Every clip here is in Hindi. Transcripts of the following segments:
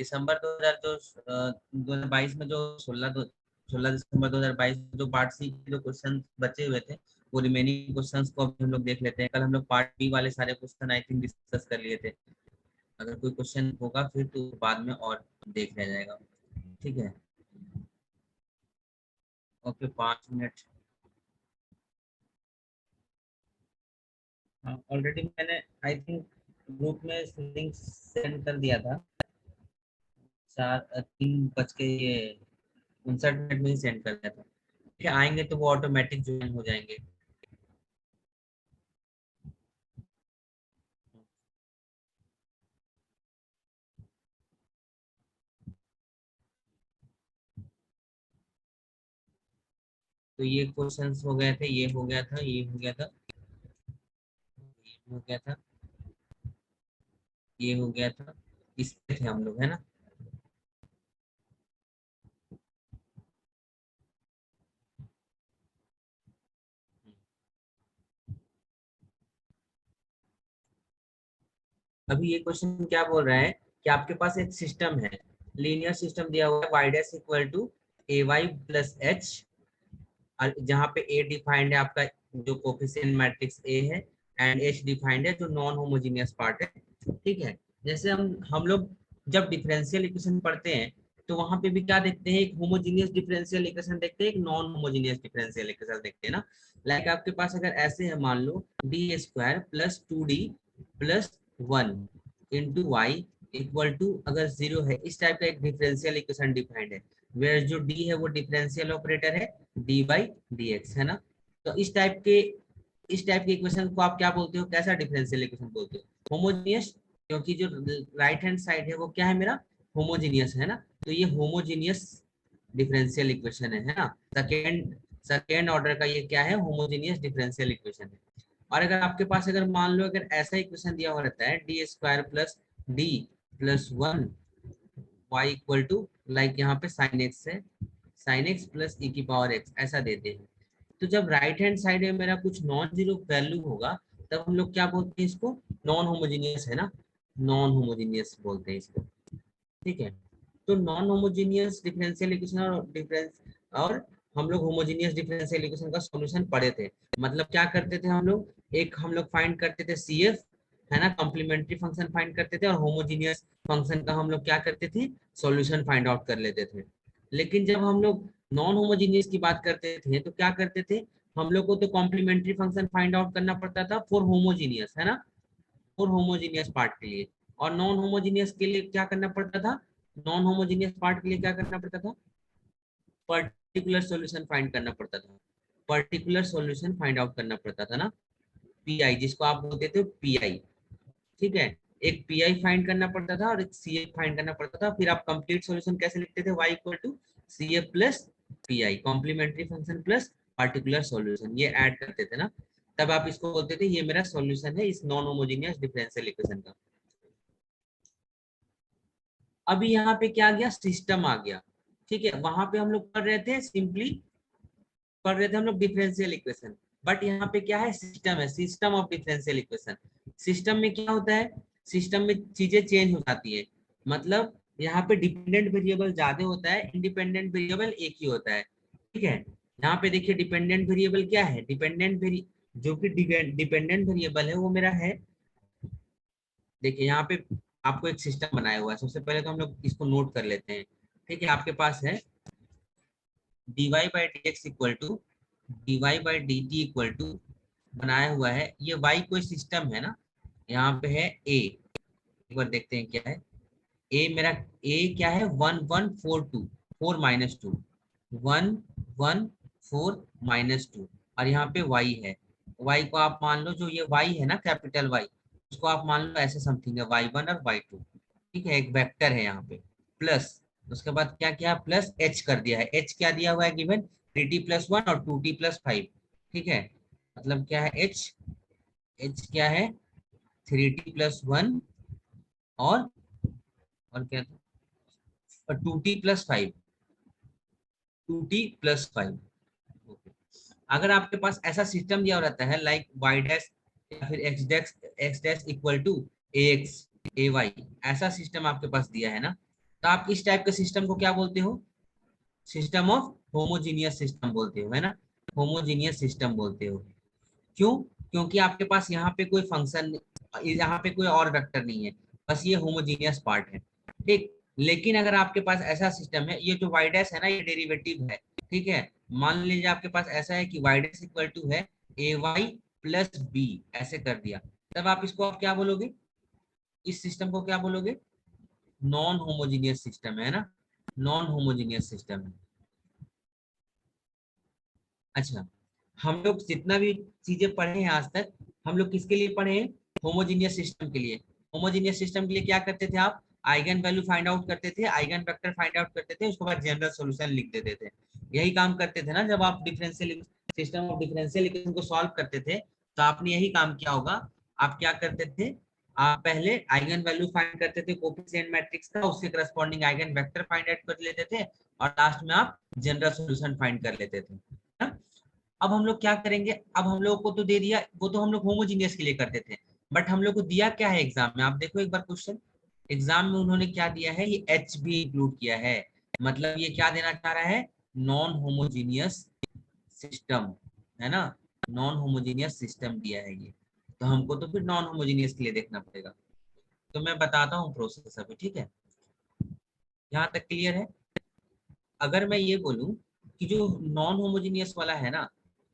दिसंबर 2000 जो 2022 में जो 16 दिसंबर 2022 में जो पार्ट सी के जो क्वेश्चन बचे हुए थे, वो रिमेनिंग क्वेश्चंस को अभी हम लोग देख लेते हैं। कल हम लोग पार्ट बी वाले सारे क्वेश्चन आई थिंक डिस्कस कर लिए थे। अगर कोई क्वेश्चन होगा फिर तो बाद में और देख लिया जाएगा। ठीक है, ओके 5 मिनट। ऑलरेडी मैंने आई थिंक ग्रुप में लिंक सेंड कर दिया था। 3 बज के ये 59 मिनट में ही सेंड कर दिया था। ठीक है, आएंगे तो वो ऑटोमेटिक ज्वाइन हो जाएंगे। तो ये क्वेश्चंस हो गए थे, ये हो गया था, ये हो गया था, ये हो गया था, ये हो गया था, इस पे थे हम लोग, है ना। अभी ये क्वेश्चन क्या बोल रहा है कि आपके पास एक सिस्टम है, लीनियर सिस्टम दिया हुआ है, y dash equal to a y plus h, जहाँ पे ए डिफाइंड है आपका जो कोफिशिएंट मैट्रिक्स ए है, एंड एच डिफाइंड है जो नॉन होमोजीनियस पार्ट है। ठीक है, जैसे हम लोग जब डिफरेंशियल इक्वेशन पढ़ते हैं तो वहां पे भी क्या देखते हैं, एक होमोजीनियस डिफरेंशियल इक्वेशन देखते हैं, एक नॉन होमोजीनियस डिफरेंशियल इक्वेशन देखते हैं ना। लाइक आपके पास अगर ऐसे है, मान लो D square plus 2d plus 1 into Y equal to अगर 0 है, इस टाइप का एक डिफरेंशियल इक्वेशन डिफाइंड है, वेयर जो डी है वो डिफरेंशियल ऑपरेटर है, डी बाई डी एक्स, है ना। तो इस टाइप के इक्वेशन को आप क्या बोलते हो, कैसा डिफरेंशियल इक्वेशन बोलते हो, होमोजीनियस, क्योंकि जो राइट हैंड साइड है वो क्या है मेरा, होमोजीनियस है ना। तो ये होमोजीनियस डिफरेंशियल इक्वेशन है ना। सेकेंड सेकेंड ऑर्डर का ये क्या है, होमोजीनियस डिफरेंशियल इक्वेशन है। और अगर आपके पास अगर मान लो अगर ऐसा इक्वेशन दिया हुआ रहता है, D square plus D plus 1 y equal to, like यहाँ पे साइन एक्स है, साइन एक्स प्लस ई की पावर एक्स ऐसा देते हैं। तो जब राइट हैंड साइड में मेरा कुछ नॉन जीरो वैल्यू होगा, तब हम लोग क्या बोलते हैं इसको, नॉन होमोजीनियस, है ना, नॉन होमोजीनियस बोलते हैं इसको। ठीक है, तो नॉन होमोजीनियस डिफरेंशियल इक्वेशन और हम लोग होमोजीनियस डिफरेंशियल इक्वेशन का सॉल्यूशन पढ़े थे। मतलब क्या करते थे हम लोग, एक हम लोग फाइंड करते थे सी एफ, है ना, कॉम्प्लीमेंट्री फंक्शन फाइंड करते थे, और होमोजीनियस फंक्शन का हम लोग क्या करते थे, सॉल्यूशन फाइंड आउट कर लेते थे। लेकिन जब हम लोग नॉन होमोजीनियस की बात करते थे तो क्या करते थे, हम लोग को तो कॉम्प्लीमेंट्री फंक्शन फाइंड आउट करना पड़ता था फॉर होमोजीनियस, है ना, फॉर होमोजीनियस पार्ट के लिए। और नॉन होमोजीनियस के लिए क्या करना पड़ता था, नॉन होमोजीनियस पार्ट के लिए क्या करना पड़ता था, पर्टिकुलर सॉल्यूशन फाइंड करना पड़ता था, पर्टिकुलर सॉल्यूशन फाइंड आउट करना पड़ता था ना, पीआई, जिसको आप बोलते थे पीआई। ठीक है, एक पीआई फाइंड करना पड़ता था और एक सी फाइंड करना पड़ता था। फिर आप कंप्लीट सॉल्यूशन कैसे लिखते थे, y equal to c a plus PI, complementary function plus particular solution, ये ऐड करते थे ना। तब आप इसको बोलते थे ये मेरा सॉल्यूशन है इस नॉन होमोजीनियस डिफरेंशियल इक्वेशन का। अभी यहाँ पे क्या आ गया, सिस्टम आ गया। ठीक है, वहां पे हम लोग कर रहे थे, सिंपली कर रहे थे हम लोग डिफरेंशियल इक्वेशन, बट यहाँ पे क्या है, सिस्टम है, system of differential equation. System में क्या होता है, सिस्टम में चीजें चेंज हो जाती है। मतलब यहाँ पे डिपेंडेंट वेरिएबल ज्यादा होता है, इंडिपेंडेंट वेरिएबल एक ही होता है। ठीक है, यहाँ पे देखिए डिपेंडेंट वेरिएबल क्या है, जो कि डिपेंडेंट वेरिएबल है वो मेरा है, देखिए यहाँ पे आपको एक सिस्टम बनाया हुआ है। सबसे पहले तो हम लोग इसको नोट कर लेते हैं। ठीक है, आपके पास है dy by D x equal to dy by d t equal to, बनाया हुआ है, ये y कोई सिस्टम है ना, यहाँ पे है a, एक बार देखते हैं क्या है a मेरा, a क्या है 1142, 4 - 2, 1142, और यहाँ पे y है, y को आप मान लो जो ये y है ना, कैपिटल Y, उसको आप मान लो ऐसे समथिंग है y1 और y2। ठीक है, एक वेक्टर है यहाँ पे, प्लस उसके बाद क्या किया, प्लस h कर दिया है, h क्या दिया हुआ है गिवन, 3t+1 और 2t+5। ठीक है, मतलब क्या है h क्या है 3t+1 और क्या था, और 2t+5, 2t+5। अगर आपके पास ऐसा सिस्टम दिया रहता है लाइक वाई डैश या फिर x dash equal to a x a y, ऐसा सिस्टम आपके पास दिया है ना, तो आप इस टाइप के सिस्टम को क्या बोलते हो? सिस्टम ऑफ होमोजीनियस सिस्टम बोलते हो, है ना? होमोजीनियस सिस्टम बोलते हो। क्यों? क्योंकि आपके पास यहाँ पे कोई फंक्शन, यहाँ पे कोई और वेक्टर नहीं है, बस ये होमोजीनियस पार्ट है, ठीक। लेकिन अगर आपके पास ऐसा सिस्टम है, ये जो वाई डैश है ना, ये डेरिवेटिव है, ठीक है। मान लीजिए आपके पास ऐसा है कि वाई डैश इक्वल टू है ए वाई प्लस बी, ऐसे कर दिया, तब आप इसको आप क्या बोलोगे? इस सिस्टम को क्या बोलोगे? नॉन होमोजीनियस सिस्टम है ना, नॉन होमोजीनियस सिस्टम है। अच्छा, हम लोग जितना भी चीजें पढ़े हैं आज तक, हम लोग किसके लिए पढ़े हैं? होमोजीनियस सिस्टम के लिए। होमोजीनियस सिस्टम के लिए क्या करते थे आप? आइगन वैल्यू फाइंड आउट करते थे, आइगन वेक्टर फाइंड आउट करते थे, उसके बाद जनरल सॉल्यूशन लिख देते थे। यही काम करते थे ना जब आप differential system of differential equation को सॉल्व करते थे, तो आपने यही काम किया होगा। आप क्या करते थे? आप पहले आइगन वैल्यू फाइंड करते थे कोफिशिएंट मैट्रिक्स का, उसके corresponding eigen vector find out कर लेते थे, और लास्ट में आप जनरल सॉल्यूशन फाइंड कर लेते थे, है ना? अब हम लोग क्या करेंगे? अब हम लोग को तो दे दिया, वो तो हम लोग होमोजीनियस के लिए करते थे, बट हम लोग को दिया क्या है एग्जाम में? आप देखो एक बार क्वेश्चन, एग्जाम में उन्होंने क्या दिया है? ये एच भी इंक्लूड किया है। मतलब ये क्या देना चाह रहा है? नॉन होमोजीनियस सिस्टम, है ना? नॉन होमोजीनियस सिस्टम दिया है ये, तो हमको तो फिर नॉन होमोजीनियस के लिए देखना पड़ेगा। तो मैं बताता हूँ प्रोसेस अभी, ठीक है? यहाँ तक क्लियर है? अगर मैं ये बोलूं कि जो नॉन होमोजीनियस वाला है ना,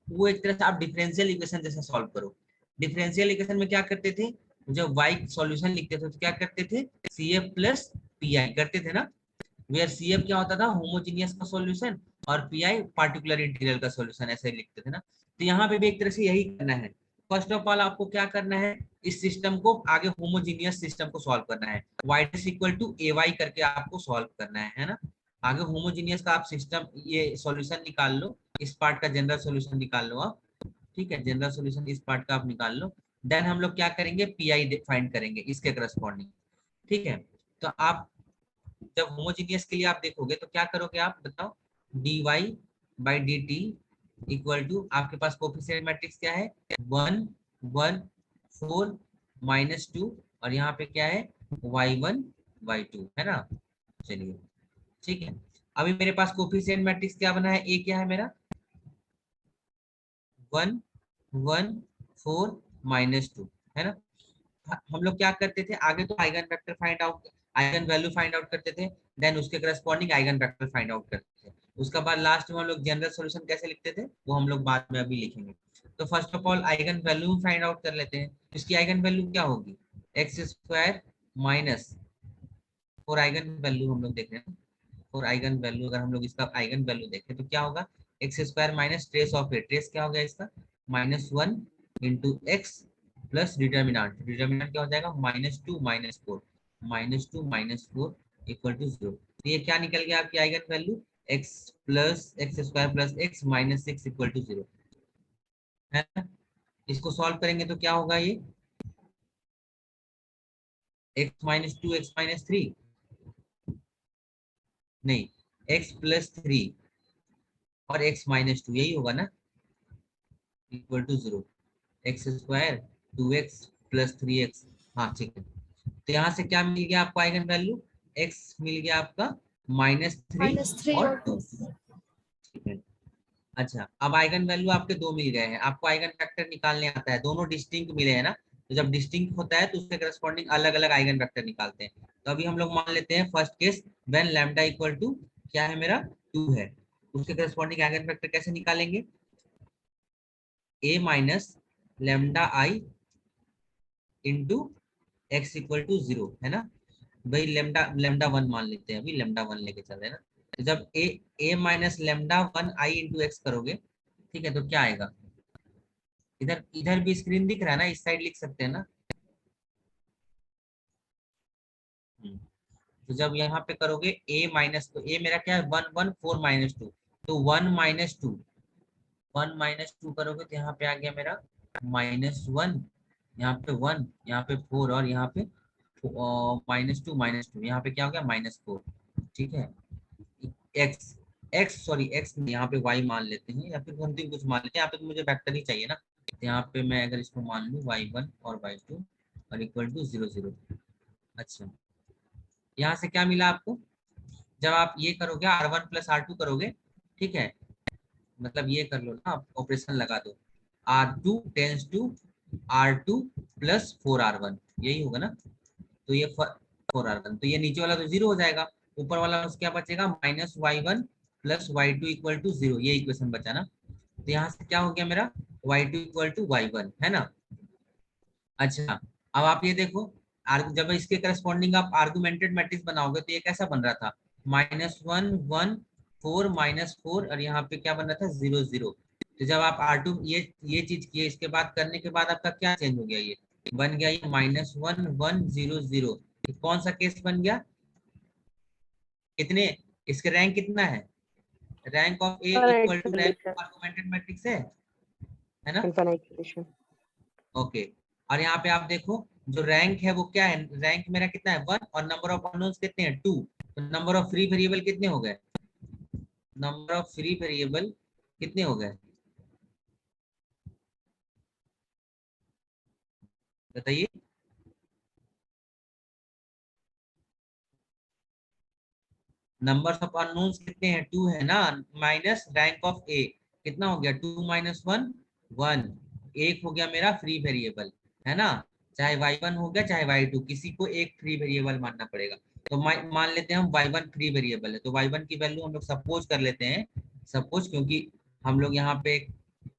वो एक तरह से आप डिफरेंशियल इक्वेशन जैसे सॉल्व करो। डिफरेंशियल इक्वेशन में क्या करते थे? जब y सॉल्यूशन लिखते थे तो क्या करते थे? C F plus P I करते थे ना, वेयर सी एफ क्या होता था? होमोजीनियस का सॉल्यूशन, और पी आई पार्टिकुलर इंटीग्रल का सॉल्यूशन, ऐसे ही लिखते थे ना। तो यहाँ पे भी एक तरह से यही करना है। फर्स्ट ऑफ ऑल आपको क्या करना है? इस सिस्टम को आगे होमोजीनियस सिस्टम को सॉल्व करना है, y equal to a y करके आपको सॉल्व करना है ना? आगे होमोजीनियस का आप सिस्टम ये सॉल्यूशन निकाल लो, इस पार्ट का जनरल सॉल्यूशन निकाल लो आप, ठीक है? जनरल सॉल्यूशन इस पार्ट का आप निकाल लो। देन हम लोग क्या करेंगे? पी आई फाइंड करेंगे इसके करस्पॉन्डिंग, ठीक है? तो आप जब होमोजीनियस के लिए आप देखोगे तो क्या करोगे आप बताओ? D y by d t equal to, आपके पास कोफिशिएंट मैट्रिक्स क्या है? 1 1 4 -2, और यहाँ पे क्या है? y1 y2, है ना? चलिए, ठीक है। अभी मेरे पास कोफिशिएंट मैट्रिक्स क्या बना है? ए क्या है मेरा? 1 1 4 -2, है ना? हम लोग क्या करते थे आगे? तो eigen vector find out, eigen value find out करते थे, देन उसके corresponding eigen vector find out करते थे। उसके बाद लास्ट में हम लोग जनरल सॉल्यूशन कैसे लिखते थे वो हम लोग बाद में अभी लिखेंगे। तो first of all eigen value find out कर लेते हैं। इसकी आइगन वैल्यू क्या होगी? एक्स स्क्वायर माइनस, और आइगन वैल्यू हम लोग देख रहे हैं, और आइगन वैल्यू अगर हम लोग इसका आइगन वैल्यू देखें तो क्या होगा? X square minus trace of A, trace क्या हो गया इसका? -1 into x plus determinant, determinant क्या हो जाएगा? -2 -4, -2 -4 इक्वल टू 0। तो ये क्या निकल गया आपकी eigen value? X plus x square plus x -6 equal to 0, है ना? इसको सॉल्व करेंगे तो क्या होगा ये? x-2 x-3, नहीं, x+3 और x-2, यही होगा ना? Equal to 0, x square 2x plus 3x। हाँ ठीक है। तो यहाँ से क्या मिल गया आपको आइगन वैल्यू? x मिल गया आपका -3 -3 और और 2, 2। ठीक है। अच्छा, अब आइगन वैल्यू आपके दो मिल गए हैं, आपको आइगन वेक्टर निकालने आता है, दोनों डिस्टिंक्ट मिले हैं ना? तो जब डिस्टिंक्ट होता है तो उसके करस्पॉन्डिंग अलग अलग आइगन वेक्टर निकालते हैं। तो अभी हम लोग मान लेते हैं first case, when lambda equal to क्या है मेरा? 2 है, उसके करस्पॉन्डिंग आइगन वेक्टर कैसे निकालेंगे? a minus lambda I into x equal to 0, है ना? भाई लेमडा लेमडा 1 मान लेते हैं, अभी लेमडा 1 लेके चल रहे हैं ना। तो जब ए माइनस लेमडा 1 आई इंटू एक्स करोगे, ठीक है, तो क्या आएगा? इधर इधर भी स्क्रीन दिख रहा है ना, इस साइड लिख सकते हैं ना? तो जब यहाँ पे करोगे ए माइनस, तो ए मेरा क्या है? 1 1 4 -2, तो 1 -2 करोगे तो यहाँ पे आ गया मेरा -1, यहाँ पे 1, यहाँ पे 4, और यहाँ पे -2 यहाँ पे क्या हो गया? -4, ठीक है। एक्स एक्स सॉरी एक्स यहाँ पे वाई मान लेते हैं, या फिर समथिंग कुछ मान लेते हैं, यहाँ पे तो मुझे वेक्टर ही चाहिए ना। तो यहाँ पे मैं अगर इसको मान लूँ y1 और y2 और इक्वल टू 0 0। अच्छा, यहाँ से क्या मिला आपको? जब आप ये करोगे R1 प्लस R2 करोगे, ठीक है, मतलब ये कर लो ना, आप ऑपरेशन लगा दो, R2 tense to R2 plus 4R1, यही होगा ना। तो ये 4R1, तो ये नीचे वाला तो जीरो हो जाएगा, ऊपर वाला क्या बचेगा, -y1 plus y2 equal to 0, ये इक्वेशन बचा ना। तो यहाँ से क्या हो गया मेरा, y2 इक्वल टू y1, है ना। अच्छा, अब आप ये देखो, जब इसके करस्पॉन्डिंग आप आर्गुमेंटेड मैट्रिक्स बनाओगे तो ये कैसा बन रहा था, -1 1 4 -4, और यहाँ पे क्या बन रहा था, 0 0। तो जब आप R2 ये चीज किए, इसके बाद करने के बाद आपका क्या चेंज हो गया, ये बन गया ये -1 1 0 0। कौन सा केस बन गया, कितने, इसके रैंक कितना है, rank of A equal infinite to rank solution, of augmented matrix है ना। Infinite solution. ओके, और यहाँ पे आप देखो, जो रैंक है वो क्या है, रैंक मेरा कितना है 1, और नंबर ऑफ अननोन्स कितने हैं 2, तो नंबर ऑफ फ्री वेरिएबल कितने हो गए, नंबर ऑफ फ्री वेरिएबल कितने हो गए, बताइए। नंबर ऑफ अननोन्स कितने हैं, 2 है ना, माइनस रैंक ऑफ ए, कितना हो गया 2 -1 1, एक हो गया मेरा फ्री वेरिएबल, है ना। चाहे y1 हो गया चाहे y2, किसी को एक फ्री वेरिएबल मानना पड़ेगा। तो मान लेते हैं हम y1 फ्री वेरिएबल है, तो y1 की वैल्यू हम लोग सपोज कर लेते हैं, सपोज, क्योंकि हम लोग यहाँ पे एक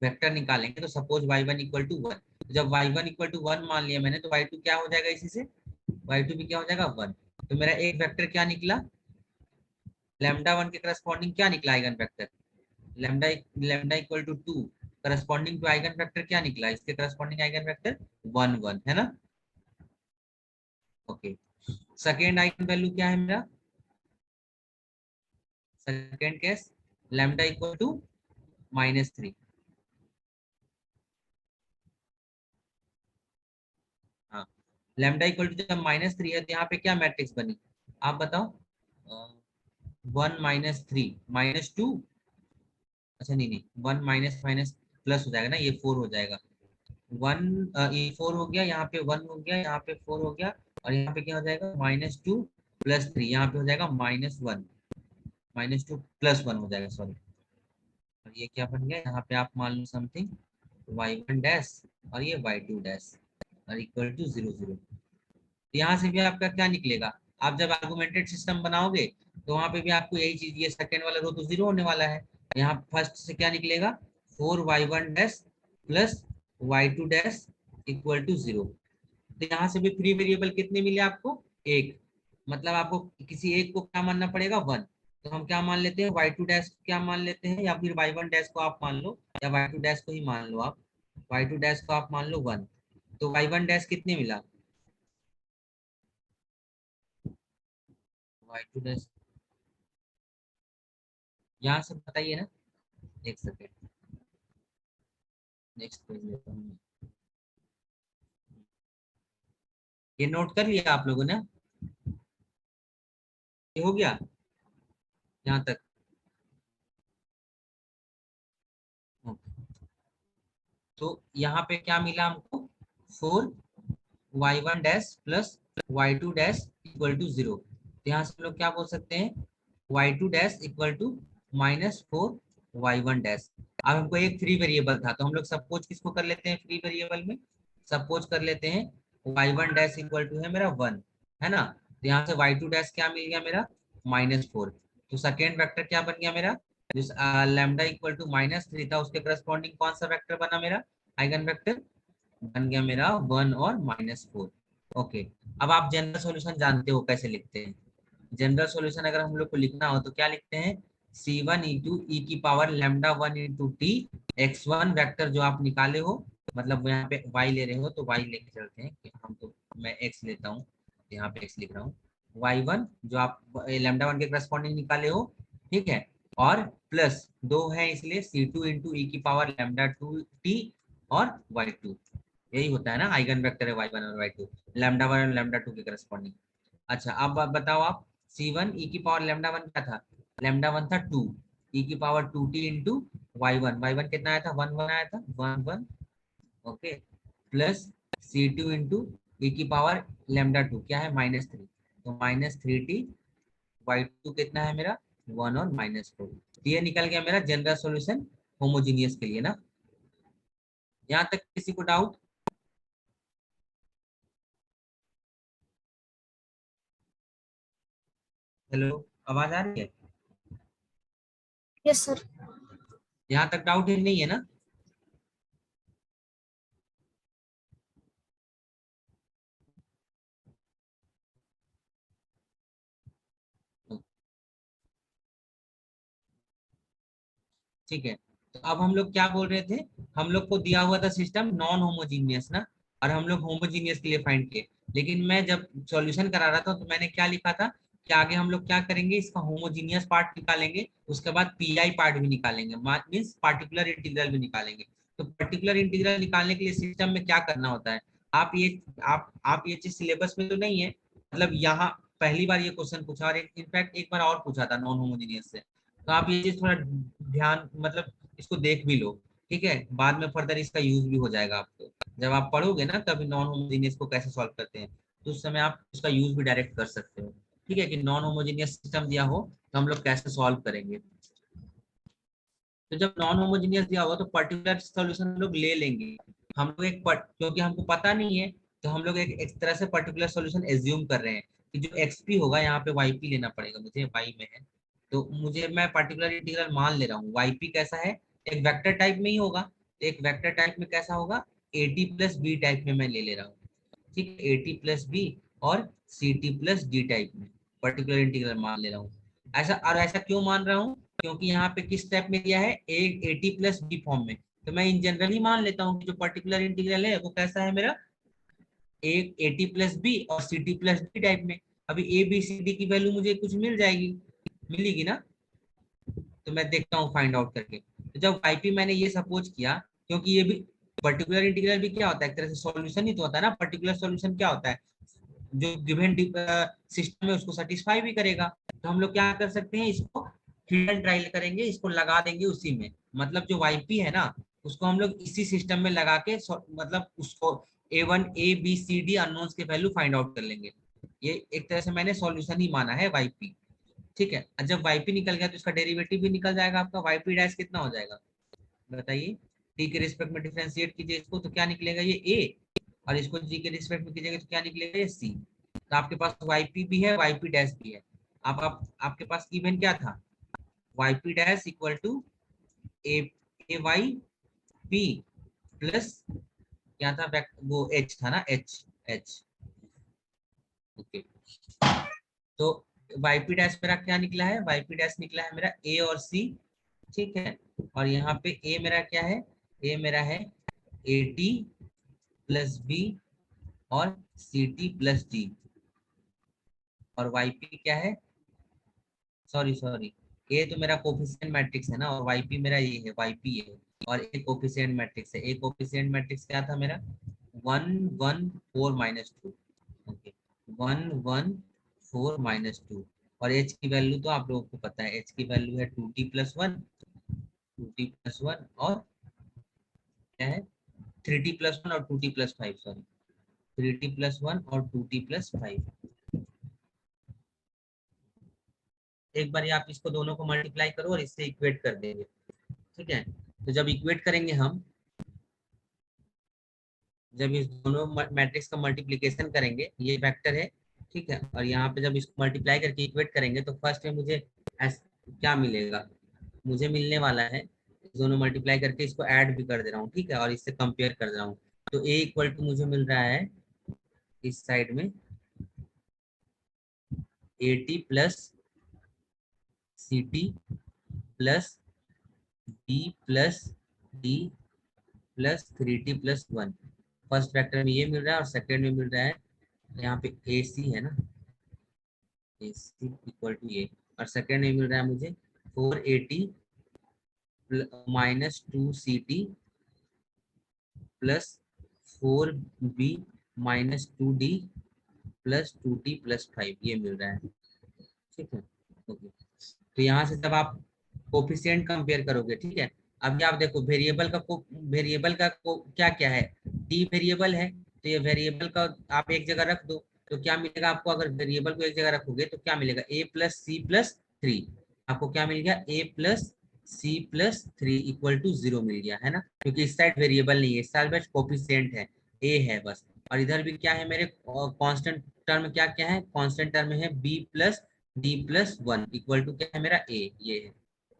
वेक्टर निकालेंगे, तो सपोज y1 इक्वल टू 1, जब y1 इक्वल टू 1 मान लिया मैंने, तो y2 क्या हो जाएगा, इसी से y2 भी क्या हो जाएगा 1। तो मेरा एक वेक्टर क्या निकला, लैम्डा 1 के करस्पॉन्डिंग क्या निकला eigen vector, lambda lambda equal to 2, corresponding to eigen vector क्या निकला, इसके करस्पॉन्डिंग आइगन वेक्टर 1 1, है ना। ओके, सेकेंड आइगन वैल्यू क्या है मेरा, second case lambda equal to -3। हाँ, लैम्डा इक्वल टू जब -3 है तो यहाँ पे क्या मैट्रिक्स बनी, आप बताओ, 1 -3 -2, अच्छा नहीं नहीं, 1 माइनस माइनस प्लस हो जाएगा ना, ये 4 हो जाएगा, 1, ये 4 हो गया, यहाँ पे 1 हो गया, यहाँ पे 4 हो गया, और यहाँ पे क्या हो जाएगा -2 प्लस 3, यहाँ पे हो जाएगा -1 -2 प्लस 1 हो जाएगा, सॉरी। और ये क्या बन गया, यहाँ पे आप मान लो समथिंग y1 डैश, और ये y2 डैश, और इक्वल टू 0 0। यहाँ से भी आपका क्या निकलेगा, आप जब आर्गुमेंटेड सिस्टम बनाओगे तो वहां पे भी आपको यही चीज, ये सेकंड वाला रो तो जीरो होने वाला है, यहाँ फर्स्ट से क्या निकलेगा 4y1 dash plus y2 dash equal to 0। तो यहाँ से भी फ्री वेरिएबल कितने मिले आपको, एक, मतलब आपको किसी एक को क्या मानना पड़ेगा 1। तो हम क्या मान लेते हैं, y2 डैश को क्या मान लेते हैं, या फिर y1 डैश को आप मान लो, या y2 डैश को ही मान लो आप, y2 डैश को आप मान लो 1। तो y1 डैश कितने मिला, y2 डैश, यहाँ से बताइए ना, एक सेकेंड, नेक्स्ट पेज लेता हूँ। ये नोट कर लिया आप लोगों ने, ये हो गया यहाँ तक। तो यहाँ पे क्या मिला हमको, 4y1 dash plus y2 dash equal to 0। तो यहाँ से हम लोग क्या बोल सकते हैं, y2 dash equal to -4y1 dash. अब हमको एक फ्री वेरिएबल था, तो हम लोग सपोज किसको कर लेते हैं फ्री वेरिएबल में, सपोज कर लेते हैं y1 डैश इक्वल टू है मेरा 1, है ना। तो यहाँ से y2 डैश क्या मिल गया मेरा -4। तो सेकेंड वेक्टर क्या बन गया मेरा, जिस लैम्डा इक्वल टू -3 था उसके करस्पॉन्डिंग कौन सा वेक्टर बना मेरा, आइगन वेक्टर बन गया मेरा 1 और -4। ओके, अब आप जनरल सॉल्यूशन जानते हो कैसे लिखते हैं, जनरल सॉल्यूशन अगर हम लोग को लिखना हो तो क्या लिखते हैं, C1 इंटू ई की power lambda 1 into T, x1 vector जो आप निकाले हो, मतलब यहाँ पे y ले रहे हो तो y लेके चलते हैं, कि हम तो मैं x लेता हूँ, यहाँ पे x लिख रहा हूँ, y1 जो आप लैम्डा 1 के करस्पॉन्डिंग निकाले हो, ठीक है, और प्लस 2 है इसलिए C2 इंटू ई की पावर लैम्डा 2 टी और y2, यही होता है ना, आइगन वेक्टर है y1 और y2, लैम्डा 1 और लैम्डा 2 के करस्पॉन्डिंग। अच्छा, अब बताओ आप, C1 ई की पावर लैम्डा 1 क्या था, लैम्डा 1 था 2, ई की पावर 2t इंटू y1 कितना आया था 1 1 आया था 1 1, ओके, प्लस C2 इंटू ई की पावर लैम्डा 2 क्या है -3, तो -3t y2 कितना है मेरा 1 और -4। ये निकल गया मेरा जनरल सॉल्यूशन होमोजीनियस के लिए ना। यहाँ तक किसी को डाउट? हेलो, आवाज आ रही है? Yes sir. यहाँ तक डाउट नहीं है ना? ठीक है, तो अब हम लोग क्या बोल रहे थे? हम लोग को दिया हुआ था सिस्टम नॉन होमोजीनियस ना, और हम लोग होमोजीनियस के लिए फाइंड किए। लेकिन मैं जब सॉल्यूशन करा रहा था तो मैंने क्या लिखा था कि आगे हम लोग क्या करेंगे, इसका होमोजीनियस पार्ट निकालेंगे, उसके बाद पीआई पार्ट भी निकालेंगे, मीन्स पार्टिकुलर इंटीग्रल भी निकालेंगे। तो पर्टिकुलर इंटीग्रल निकालने के लिए सिस्टम में क्या करना होता है, आप ये आप ये चीज सिलेबस में तो नहीं है, मतलब यहाँ पहली बार ये क्वेश्चन पूछा, और इनफैक्ट एक बार और पूछा था नॉन होमोजीनियस से। तो आप ये चीज थोड़ा ध्यान, मतलब इसको देख भी लो, ठीक है? बाद में फर्दर इसका यूज भी हो जाएगा आपको, जब आप पढ़ोगे ना कभी नॉन होमोजीनियस को कैसे सॉल्व करते हैं, तो उस समय आप उसका यूज भी डायरेक्ट कर सकते हो। ठीक है, कि नॉन होमोजीनियस सिस्टम दिया हो तो हम लोग कैसे सॉल्व करेंगे। तो जब नॉन होमोजीनियस दिया होगा तो पर्टिकुलर सॉल्यूशन हम लोग ले लेंगे। हम लोग क्योंकि हमको पता नहीं है, तो हम लोग एक तरह से पर्टिकुलर सॉल्यूशन एज्यूम कर रहे हैं कि जो एक्सपी होगा यहाँ पे वाईपी लेना पड़ेगा मुझे, वाई में है, तो मुझे मैं पर्टिकुलर इंटीग्रल मान ले रहा हूँ। वाईपी कैसा है, एक वेक्टर टाइप में ही होगा। एक वेक्टर टाइप में कैसा होगा, एटी प्लस बी टाइप में मैं ले रहा हूँ। ठीक है, एटी प्लस बी और c t plus d type में पर्टिकुलर इंटीग्रल मान ले रहा हूँ। ऐसा, और ऐसा क्यों मान रहा हूँ, क्योंकि यहाँ पे किस टाइप में दिया है, एक एटी प्लस बी फॉर्म में, तो मैं इन जनरल ही मान लेता हूँ कि जो पर्टिकुलर इंटीग्रल है वो कैसा है मेरा, एक एटी प्लस बी और c t plus d type में। अभी ए बी सी डी की वैल्यू मुझे कुछ मिल जाएगी, मिलेगी ना? तो मैं देखता हूँ फाइंड आउट करके। तो जब वाईपी मैंने ये सपोज किया, क्योंकि ये भी पर्टिकुलर इंटीग्रल भी क्या होता है, एक तरह से सॉल्यूशन ही तो होता है ना। पर्टिकुलर सॉल्यूशन क्या होता है, जो गिवन सिस्टम है उसको सेटिस्फाई भी करेगा। तो हम लोग क्या कर सकते हैं, इसको हिडन ट्रायल करेंगे, इसको लगा देंगे उसी में, मतलब जो वाईपी है ना उसको हम लोग इसी सिस्टम में लगा के मतलब उसको A1 A B C D unknowns के वैल्यू फाइंड आउट कर लेंगे। ये एक तरह से मैंने सॉल्यूशन ही माना है वाईपी। ठीक है, और जब वाईपी निकल गया तो इसका डेरिवेटिव भी निकल जाएगा आपका। वाईपी डैश कितना हो जाएगा बताइए, टी के रिस्पेक्ट में डिफरेंशिएट कीजिए इसको तो क्या निकलेगा, ये ए, और इसको जी के रिस्पेक्ट में कीजिएगा तो क्या निकलेगा, ये सी। तो आपके पास वाईपी भी है, वाईपी डैश भी है। आप आपके पास इवन क्या था, y p dash equal to a a y p plus क्या था, वो एच था ना, एच एच। ओके, तो वाईपी डैश मेरा क्या निकला है, वाईपी डैश निकला है मेरा ए और सी। ठीक है, और यहाँ पे ए मेरा क्या है, ए मेरा है ए टी प्लस बी और सी टी प्लस डी, और वाईपी क्या है, सॉरी सॉरी, ए तो मेरा कोफिशिएंट मैट्रिक्स है ना, और वाईपी मेरा ये है, वाईपी है, और ए कोफिशिएंट मैट्रिक्स है। ए कोफिशिएंट मैट्रिक्स क्या था मेरा, 1 1 4 -2। ओके, 1 1 4 -2, और एच की वैल्यू तो आप लोगों को पता है, एच की वैल्यू है 2t+1, 2t+1 और क्या है 3t+1 और 2t+5, सॉरी 3t+1 और 2t+5। एक बार आप इसको दोनों को मल्टीप्लाई करो और इससे इक्वेट कर देंगे। ठीक है, तो जब इक्वेट करेंगे हम, जब इस दोनों मैट्रिक्स का मल्टीप्लिकेशन करेंगे, ये वेक्टर है, ठीक है, और यहाँ पे जब इसको मल्टीप्लाई करके इक्वेट करेंगे तो फर्स्ट में मुझे क्या मिलेगा, मुझे मिलने वाला है, दोनों मल्टीप्लाई करके इसको ऐड भी कर दे रहा हूँ, ठीक है, और इससे कंपेयर कर रहा हूँ। तो ए इक्वल टू मुझे मिल रहा है इस साइड में a t plus c t plus b plus D plus 3t+1। First vector में ये मिल रहा है और सेकंड में मिल रहा है यहाँ पे ए सी है ना, ए सी इक्वल टू ये, और सेकंड में मिल रहा है मुझे 480 -2ct plus 4b -2d plus 2t+5, ये मिल रहा है। ठीक है, ओके, तो यहाँ से जब आप कोफिशिएंट कंपेयर करोगे, ठीक है, अभी आप देखो वेरिएबल का क्या क्या है, डी वेरिएबल है, तो ये वेरिएबल का आप एक जगह रख दो, तो क्या मिलेगा आपको, अगर वेरिएबल को एक जगह रखोगे तो क्या मिलेगा, a plus c plus three. आपको क्या मिल गया, a plus c plus three equal to 0 मिल गया है ना, क्योंकि इस साइड वेरिएबल नहीं है, इस साइड बस कोफिशिएंट है, a है बस। और इधर भी क्या है मेरे कांस्टेंट टर्म, क्या क्या है कांस्टेंट टर्म है, b plus D plus one equal to क्या है मेरा a, ये है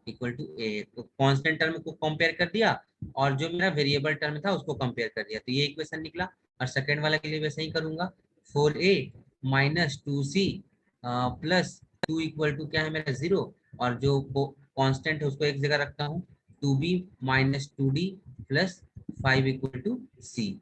इक्वल टू a। तो कांस्टेंट टर्म को कंपेयर कर दिया और जो मेरा वेरिएबल टर्म था उसको कंपेयर कर दिया, तो ये इक्वेशन निकला। और सेकंड वाला के लिए वैसे ही करूंगा, 4a minus 2c plus 2 equal to क्या है मेरा 0, और जो कांस्टेंट है उसको एक जगह रखता हूँ, 2b minus 2d plus 5 equal to c।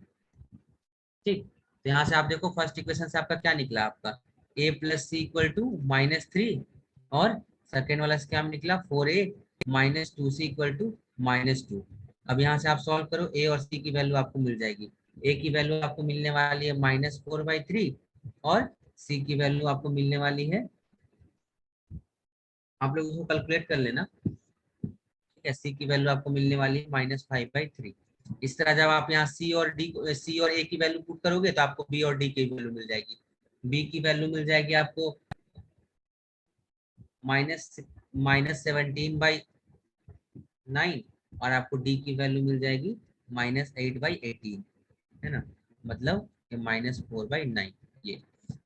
ठीक, तो यहाँ से आप देखो फर्स्ट इक्वेशन से आपका क्या निकला, आपका a plus c equal to -3, और सेकेंड वाला से क्या निकला 4a minus 2c equal to -2। अब यहाँ से आप सॉल्व करो, a और c की वैल्यू आपको मिल जाएगी। a की वैल्यू आपको मिलने वाली है -4/3, और c की वैल्यू आपको मिलने वाली है, आप लोग उसको कैलकुलेट कर लेना, ठीक है। c की वैल्यू आपको मिलने वाली है -5/3। इस तरह जब आप यहाँ सी और ए की वैल्यू पुट करोगे तो आपको बी और डी की वैल्यू मिल जाएगी। बी की वैल्यू मिल जाएगी आपको माइनस -17/9, और आपको डी की वैल्यू मिल जाएगी -8/18, है ना, मतलब ये -4/9 ये।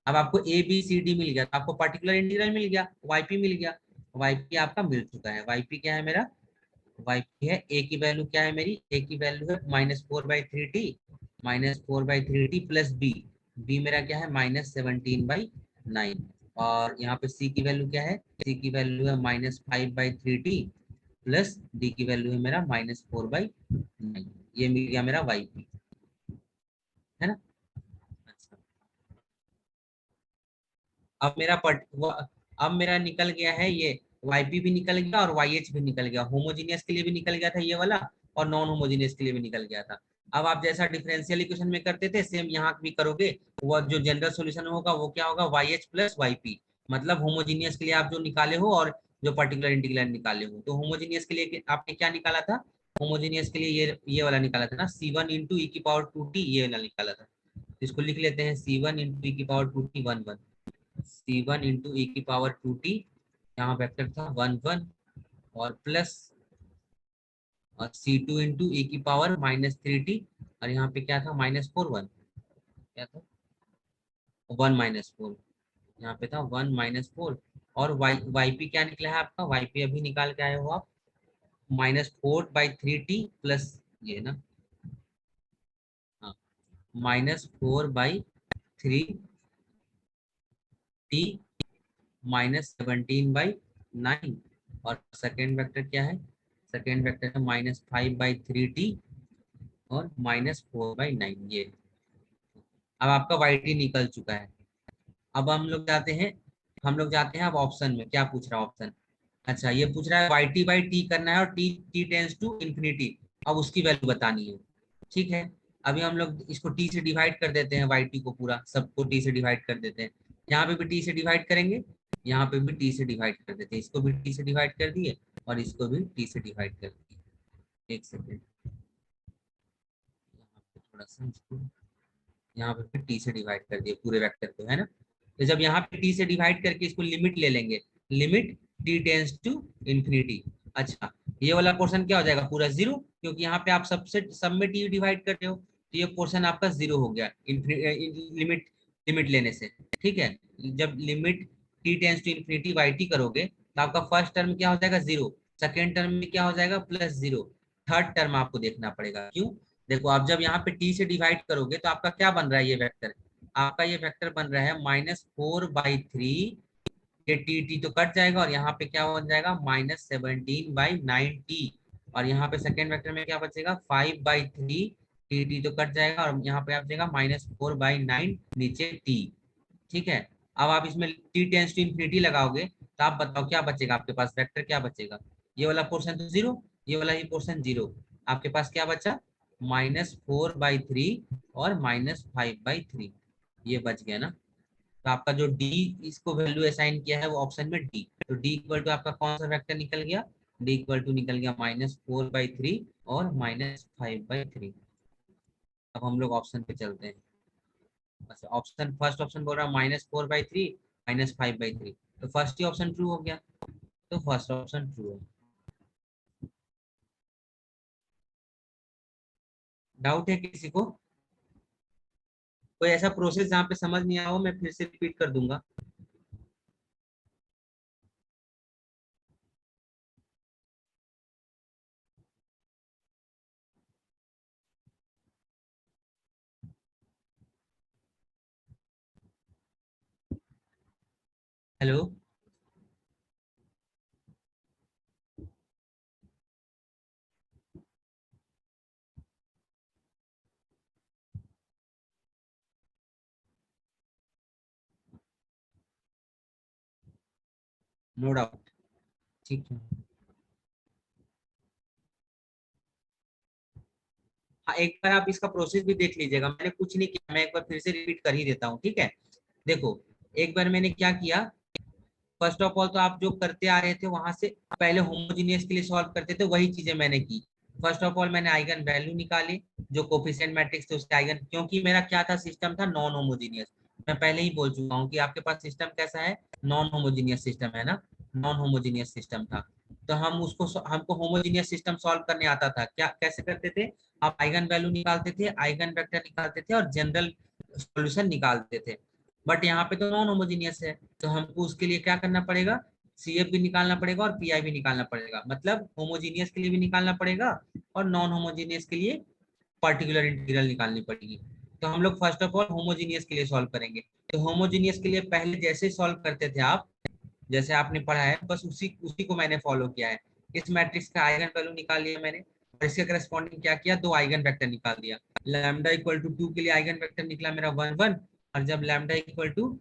अब आपको ए बी सी डी मिल गया, तो आपको पर्टिकुलर इंटीग्रल मिल गया, वाईपी मिल गया। वाईपी आपका मिल चुका है। वाईपी क्या है मेरा, वाईपी है, ए की वैल्यू क्या है मेरी, ए की वैल्यू है -4/3t, -4/3t plus B, B मेरा क्या है -17/9, और यहाँ पे सी की वैल्यू क्या है, सी की वैल्यू है -5/3t प्लस डी की वैल्यू है मेरा -4/9। ये मिल गया मेरा वाईपी, है ना। अच्छा, अब मेरा अब मेरा निकल गया है ये, वाईपी भी निकल गया और वाई एच भी निकल गया, होमोजीनियस के लिए भी निकल गया था ये वाला, और नॉन होमोजीनियस के लिए भी निकल गया था। अब आप जैसा डिफरेंशियल इक्वेशन में करते थे सेम यहाँ भी करोगे, वो जो जनरल सॉल्यूशन होगा वो क्या होगा, वाई एच प्लस वाईपी, मतलब होमोजीनियस के लिए आप जो निकाले हो और जो पर्टिकुलर इंटीग्रल निकाले हो। तो होमोजीनियस के लिए आपने क्या निकाला था, होमोजीनियस के लिए ये वाला निकाला था ना, C1 इंटू ई की पावर 2t, ये वाला निकाला था। इसको लिख लेते हैं, C1 इंटू ई की पावर 2t 1 1, C1 इंटू ई की पावर 2t, यहाँ वेक्टर था 1 1, और प्लस और C2 इंटू ई की पावर -3t, और यहाँ पे क्या था -4 1, क्या था 1 -4, यहाँ पे था 1 -4, और वाईपी क्या निकला है आपका, वाईपी अभी निकाल के आए हो आप, -4/3t प्लस ये ना, हाँ -4/3t -17/9, और सेकेंड वेक्टर क्या है, सेकेंड वेक्टर है -5/3t और -4/9 ये। अब आपका वाई टी निकल चुका है। अब हम लोग जाते हैं अब ऑप्शन में, क्या पूछ रहा है ऑप्शन, अच्छा ये पूछ रहा है वाई टी बाई टी करना है और t t tends to infinity, अब उसकी वैल्यू बतानी है, ठीक है। अभी हम लोग इसको टी से डिवाइड कर देते हैं, वाई टी को पूरा सबको टी से डिवाइड कर देते हैं, यहाँ पे भी टी से डिवाइड करेंगे, यहाँ पे भी टी से डिवाइड कर देते हैं, इसको भी टी से डिवाइड कर दिए और इसको भी टी से डिवाइड कर दिए। एक सेकेंड, यहाँ पे थोड़ा सा इसको, यहाँ पे फिर टी से डिवाइड कर दिए पूरे वेक्टर को, है ना। तो जब यहाँ पे टी से डिवाइड करके इसको लिमिट ले लेंगे, limit t tends to infinity, अच्छा ये वाला पोर्शन क्या हो जाएगा, पूरा 0, क्योंकि यहाँ पे आप सबसे सब में टी डिवाइड करते हो, तो ये पोर्शन आपका 0 हो गया लिमिट, लिमिट लेने से, ठीक है। जब limit t tends to infinity by t करोगे तो आपका फर्स्ट टर्म क्या हो जाएगा 0, सेकेंड टर्म में क्या हो जाएगा +0, थर्ड टर्म आपको देखना पड़ेगा, क्यों, देखो आप जब यहाँ पे टी से डिवाइड करोगे तो आपका क्या बन रहा है, ये वेक्टर आपका ये वेक्टर बन रहा है -4/3, ये टी टी तो कट जाएगा और यहाँ पे क्या बन जाएगा -17/9t, और यहाँ पे सेकेंड वेक्टर में क्या बचेगा 5/3, टी टी तो कट जाएगा और यहाँ पे आ जाएगा -4/9 नीचे टी, ठीक है। अब आप इसमें टी टेंस टू इन्फिनिटी लगाओगे तो आप बताओ क्या बचेगा आपके पास, वेक्टर क्या बचेगा, ये वाला पोर्शन तो 0, ये वाला ही पोर्शन 0, आपके पास क्या बचा -4/3 और -5/3, ये बच गया ना। तो आपका जो डी इसको वैल्यू असाइन किया है वो ऑप्शन में डी, तो डी इक्वल टू आपका कौन सा वेक्टर निकल गया, डी इक्वल टू निकल गया -4/3 और -5/3। अब हम लोग ऑप्शन पे चलते हैं, ऑप्शन फर्स्ट ऑप्शन बोल रहा है -4/3 -5/3, तो फर्स्ट ही ऑप्शन ट्रू हो गया, तो फर्स्ट ऑप्शन ट्रू है। डाउट है किसी को? कोई ऐसा प्रोसेस जहाँ पे समझ नहीं आया हो, मैं फिर से रिपीट कर दूंगा। हेलो। No doubt. ठीक है। हाँ, एक बार आप इसका प्रोसेस भी देख लीजिएगा, मैंने कुछ नहीं किया, मैं एक बार फिर से रिपीट कर ही देता हूँ, ठीक है। देखो, एक बार मैंने क्या किया, फर्स्ट ऑफ ऑल तो आप जो करते आ रहे थे वहां से, पहले होमोजीनियस के लिए सॉल्व करते थे, वही चीजें मैंने की। फर्स्ट ऑफ ऑल मैंने आइगन वैल्यू निकाली, जो कोफिशिएंट मैट्रिक्स थे उसके आइगन, क्योंकि मेरा क्या था, सिस्टम था नॉन होमोजीनियस। मैं पहले ही बोल चुका हूँ कि आपके पास सिस्टम कैसा है, नॉन होमोजीनियस सिस्टम है ना, नॉन होमोजीनियस सिस्टम था। तो हम उसको, हमको होमोजीनियस सिस्टम सॉल्व करने आता था, क्या कैसे करते थे, आप आइगन वैल्यू निकालते थे, आइगन वेक्टर निकालते थे और जनरल सॉल्यूशन निकालते थे। बट यहाँ पे तो नॉन होमोजीनियस है, तो हमको उसके लिए क्या करना पड़ेगा, सीएफ भी निकालना पड़ेगा और पीआई भी निकालना पड़ेगा, मतलब होमोजीनियस के लिए भी निकालना पड़ेगा और नॉन होमोजीनियस के लिए पर्टिकुलर इंटीग्रल निकालनी पड़ेगी। तो हम लोग फर्स्ट ऑफ ऑल होमोजीनियस के लिए सॉल्व करेंगे। तो होमोजीनियस के लिए पहले जैसे सॉल्व करते थे आप, जैसे आपने पढ़ा है, बस उसी उसी को मैंने फॉलो किया है। इस मैट्रिक्स का आइगन वैल्यू निकाल लिया मैंने, और इसके करस्पॉन्डिंग क्या किया, दो आइगन वेक्टर निकाल दिया। लैम्डा इक्वल टू 2 के लिए आइगन वेक्टर निकला मेरा 1 1, और जब लैम्डा इक्वल टू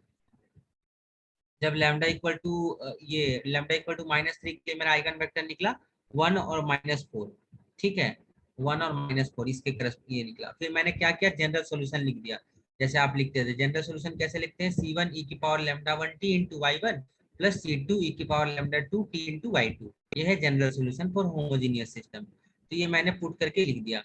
ये लैम्डा इक्वल टू -3 के लिए मेरा आइगन वेक्टर निकला 1 और -4। ठीक है, 1 और -4 इसके ये निकला। फिर मैंने क्या किया, जनरल सॉल्यूशन लिख दिया। जैसे आप लिखते थे, जनरल सॉल्यूशन कैसे लिखते हैं, C1 e की power lambda 1 t into y1 plus C2 e की power lambda 2 t into y2। ये है general solution for homogeneous system. तो ये मैंने पुट करके लिख दिया।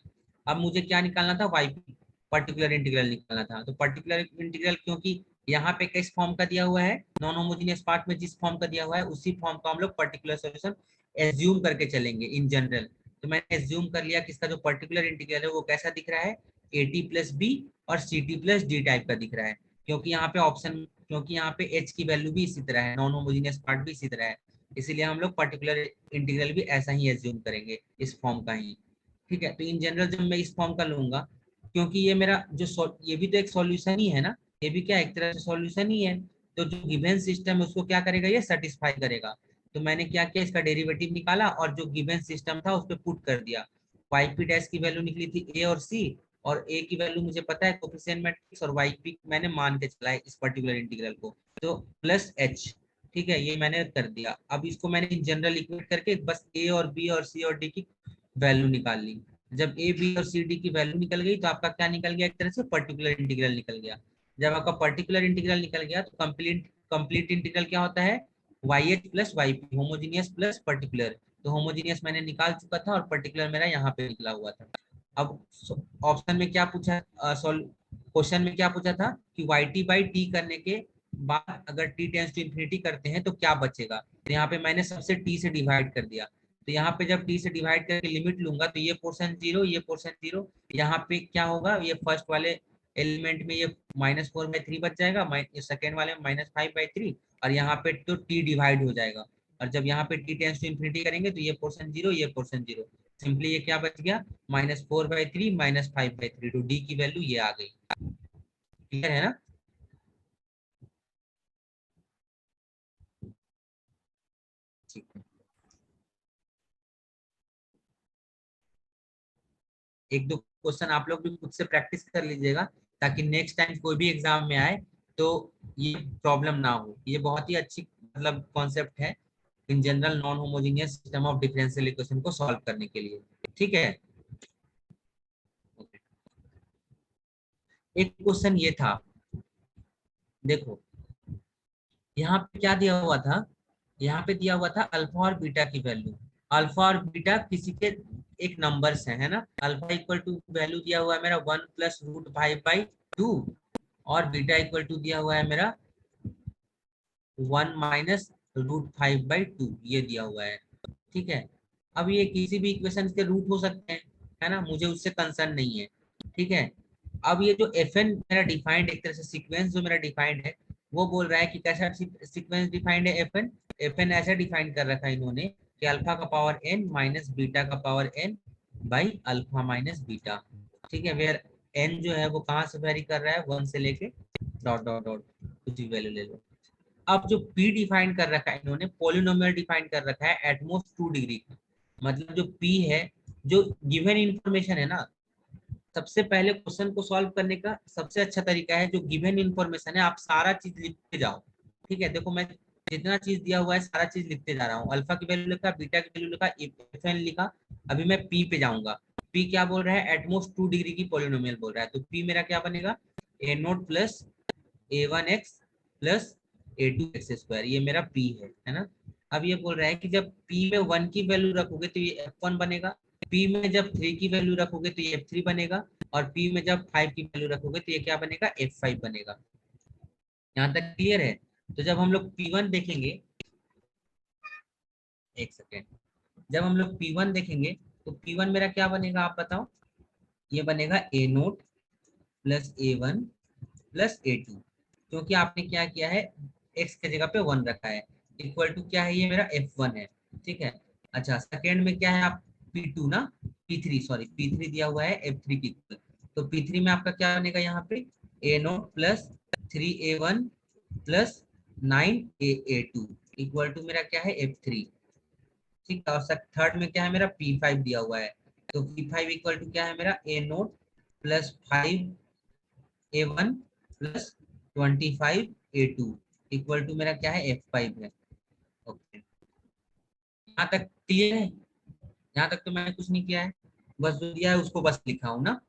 अब मुझे क्या निकालना था, yp, पर्टिकुलर इंटीग्रल निकालना था। तो पर्टिकुलर इंटीग्रल, क्योंकि यहाँ पे किस फॉर्म का दिया हुआ है, नॉन होमोजेनियस पार्ट में जिस फॉर्म का दिया हुआ है उसी फॉर्म का हम लोग पर्टिकुलर सॉल्यूशन एज्यूम करके चलेंगे इन जनरल। तो मैंने एज्यूम कर लिया कि इसका जो पर्टिकुलर इंटीग्रल है वो कैसा दिख रहा है, AT प्लस बी और CT प्लस डी टाइप का दिख रहा है। क्योंकि यहाँ पे ऑप्शन, क्योंकि यहाँ पे H की वैल्यू भी इसी तरह है, नॉन होमोजेनियस पार्ट भी इसी तरह है, इसीलिए हम लोग पर्टिकुलर इंटीग्रल भी ऐसा ही एज्यूम करेंगे, इस फॉर्म का ही। ठीक है, तो इन जनरल जब मैं इस फॉर्म का लूंगा, क्योंकि ये मेरा जो ये भी तो एक सॉल्यूशन ही है ना, ये भी क्या एक तरह से सॉल्यूशन ही है। तो जो गिवन सिस्टम है उसको क्या करेगा, ये सेटिस्फाई करेगा। तो मैंने क्या किया, इसका डेरिवेटिव निकाला और जो गिवन सिस्टम था उस पर पुट कर दिया। वाई पी डैश की वैल्यू निकली थी ए और सी, और ए की वैल्यू मुझे पता है कोफिशिएंट मैट्रिक्स, और वाई पी मैंने मान के चला है इस पर्टिकुलर इंटीग्रल को, तो प्लस एच। ठीक है, ये मैंने कर दिया। अब इसको मैंने जनरल इक्वेट करके बस ए और बी और सी और डी की वैल्यू निकाल ली। जब ए बी और सी डी की वैल्यू निकल गई तो आपका क्या निकल गया, एक तरह से पर्टिकुलर इंटीग्रल निकल गया। जब आपका पर्टिकुलर इंटीग्रल निकल गया तो कंप्लीट कंप्लीट इंटीग्रल क्या होता है, y h plus y p, homogeneous plus particular. तो होमोजीनियस मैंने निकाल चुका था और पर्टिकुलर मेरा यहाँ पे निकला हुआ था। अब ऑप्शन में क्या पूछा, क्वेश्चन में क्या पूछा था कि वाई टी बाई टी करने के बाद अगर टी टेंस टू इन्फिनिटी करते हैं तो क्या बचेगा। तो यहाँ पे मैंने सबसे टी से डिवाइड कर दिया। तो यहाँ पे जब टी से डिवाइड करके लिमिट लूंगा तो ये पोर्शन जीरो, ये पोर्शन जीरो, यहाँ पे क्या होगा, ये फर्स्ट वाले एलिमेंट में ये -4/3 बच जाएगा, सेकेंड वाले में -5/3, और यहाँ पे तो टी डिवाइड हो जाएगा। और जब यहाँ पे टी टेंस टू इन्फिनिटी करेंगे तो ये पोर्शन जीरो, ये पोर्शन जीरो, सिंपली ये क्या बच गया, -4/3 -5/3, तो डी की वैल्यू ये आ गई। क्लियर है ना? ठीक है, एक दो क्वेश्चन आप लोग भी खुद से प्रैक्टिस कर लीजिएगा, ताकि नेक्स्ट टाइम कोई भी एग्जाम में आए तो ये प्रॉब्लम ना हो। ये बहुत ही अच्छी मतलब कॉन्सेप्ट है in general non homogeneous system of differential equation को सॉल्व करने के लिए। ठीक है। Okay. एक क्वेश्चन ये था, देखो यहाँ पे क्या दिया हुआ था, यहाँ पे दिया हुआ था अल्फा और बीटा की वैल्यू। अल्फा और बीटा किसी के एक नंबर्स है ना, अल्फा इक्वल टू वैल्यू दिया हुआ है मेरा 1 + √5/2, और बीटा इक्वल टू दिया हुआ है मेरा 1 माइनस रूट 5/2, ये दिया हुआ है। ठीक है, अब ये किसी भी इक्वेशन के रूट हो सकते हैं, है ना, मुझे उससे कंसर्न नहीं है। ठीक है, अब ये जो एफ एन मेरा डिफाइंड, एक तरह से सीक्वेंस जो मेरा डिफाइंड है, वो बोल रहा है कि कैसा सीक्वेंस डिफाइंड है एफ एन ऐसा डिफाइन कर रखा है इन्होंने कि अल्फा का पावर एन माइनस बीटा का power n by alpha minus beta. ठीक है, वेयर एन जो है वो कहाँ से वेरी कर रहा है, 1 से लेके डॉट डॉट डॉट कुछ भी वैल्यू ले लो। अब जो p डिफाइन कर रखा है इन्होंने, पोलिनोमियल डिफाइन कर रखा है एटमोस्ट 2 डिग्री का। मतलब जो p है, जो गिवन इंफॉर्मेशन है ना, सबसे पहले क्वेश्चन को सॉल्व करने का सबसे अच्छा तरीका है, जो गिवन इंफॉर्मेशन है आप सारा चीज लिखते जाओ। ठीक है, देखो मैं जितना चीज दिया हुआ है सारा चीज लिखते जा रहा हूँ। अल्फा की वैल्यू लिखा, बीटा की वैल्यू लिखा, एफ एन लिखा। अभी मैं पी पे जाऊंगा। पी क्या बोल रहा है, एटमोस्ट 2 डिग्री की पोलिनोमियल बोल रहा है, तो पी मेरा क्या बनेगा, ए naught plus a1x plus a2x², ये मेरा p है ना। अब ये बोल रहा है कि जब p में 1 की वैल्यू रखोगे तो ये f1 बनेगा, p में जब 3 की वैल्यू रखोगे तो ये f3 बनेगा, और p में जब 5 की वैल्यू रखोगे तो ये क्या बनेगा, f5 बनेगा। यहाँ तक क्लियर है। तो जब हम लोग p1 देखेंगे, एक सेकेंड, जब हम लोग p1 देखेंगे तो p1 मेरा क्या बनेगा आप बताओ, ये बनेगा a not plus a1 plus a2, क्योंकि आपने क्या किया है, x के जगह पे 1 रखा है, इक्वल टू क्या है, ये मेरा f1 है। ठीक है, अच्छा सेकेंड में क्या है, आप p2 ना, p3 सॉरी p3 दिया हुआ है f3 की इक्वल, तो p3 में आपका क्या बनेगा यहाँ पे, a not plus 3a1 plus 9a2 equal to मेरा क्या है f3। ठीक है, और थर्ड में क्या है मेरा p5 दिया हुआ है, तो p5 इक्वल टू क्या है मेरा a not plus 5a1 plus 25a2 equal to मेरा क्या है f5 है। ओके, यहाँ तक क्लियर है। यहाँ तक तो मैंने कुछ नहीं किया है, बस जो दिया है उसको बस लिखा हूँ ना।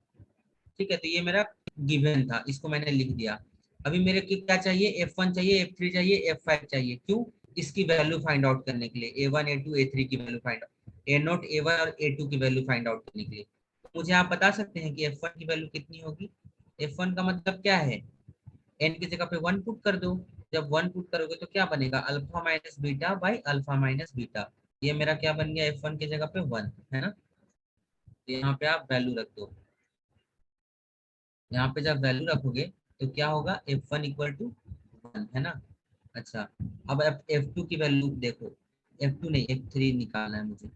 ठीक है, तो ये मेरा गिवन था, इसको मैंने लिख दिया। अभी मेरे को क्या चाहिए, f1 चाहिए, f3 चाहिए, f5 चाहिए, क्यों, इसकी वैल्यू फाइंड आउट करने के लिए, a1 a2 a3 की value find out, a note a1 और a2 की वैल्यू फाइंड आउट करने के लिए। तो मुझे आप बता सकते हैं कि f1 की वैल्यू कितनी होगी। f1 का मतलब क्या है, एन की जगह पे 1 पुट कर दो। जब 1 पुट करोगे तो क्या बनेगा, alpha minus beta by alpha minus beta. ये मेरा क्या बन गया, f1 की जगह पे 1 है ना। तो यहाँ पे आप वैल्यू रख दो, यहाँ पे जब वैल्यू रखोगे तो क्या होगा, f1 इक्वल टू 1 है ना। अच्छा, अब f2 की वैल्यू देखो, f2 नहीं f3 निकालना है मुझे।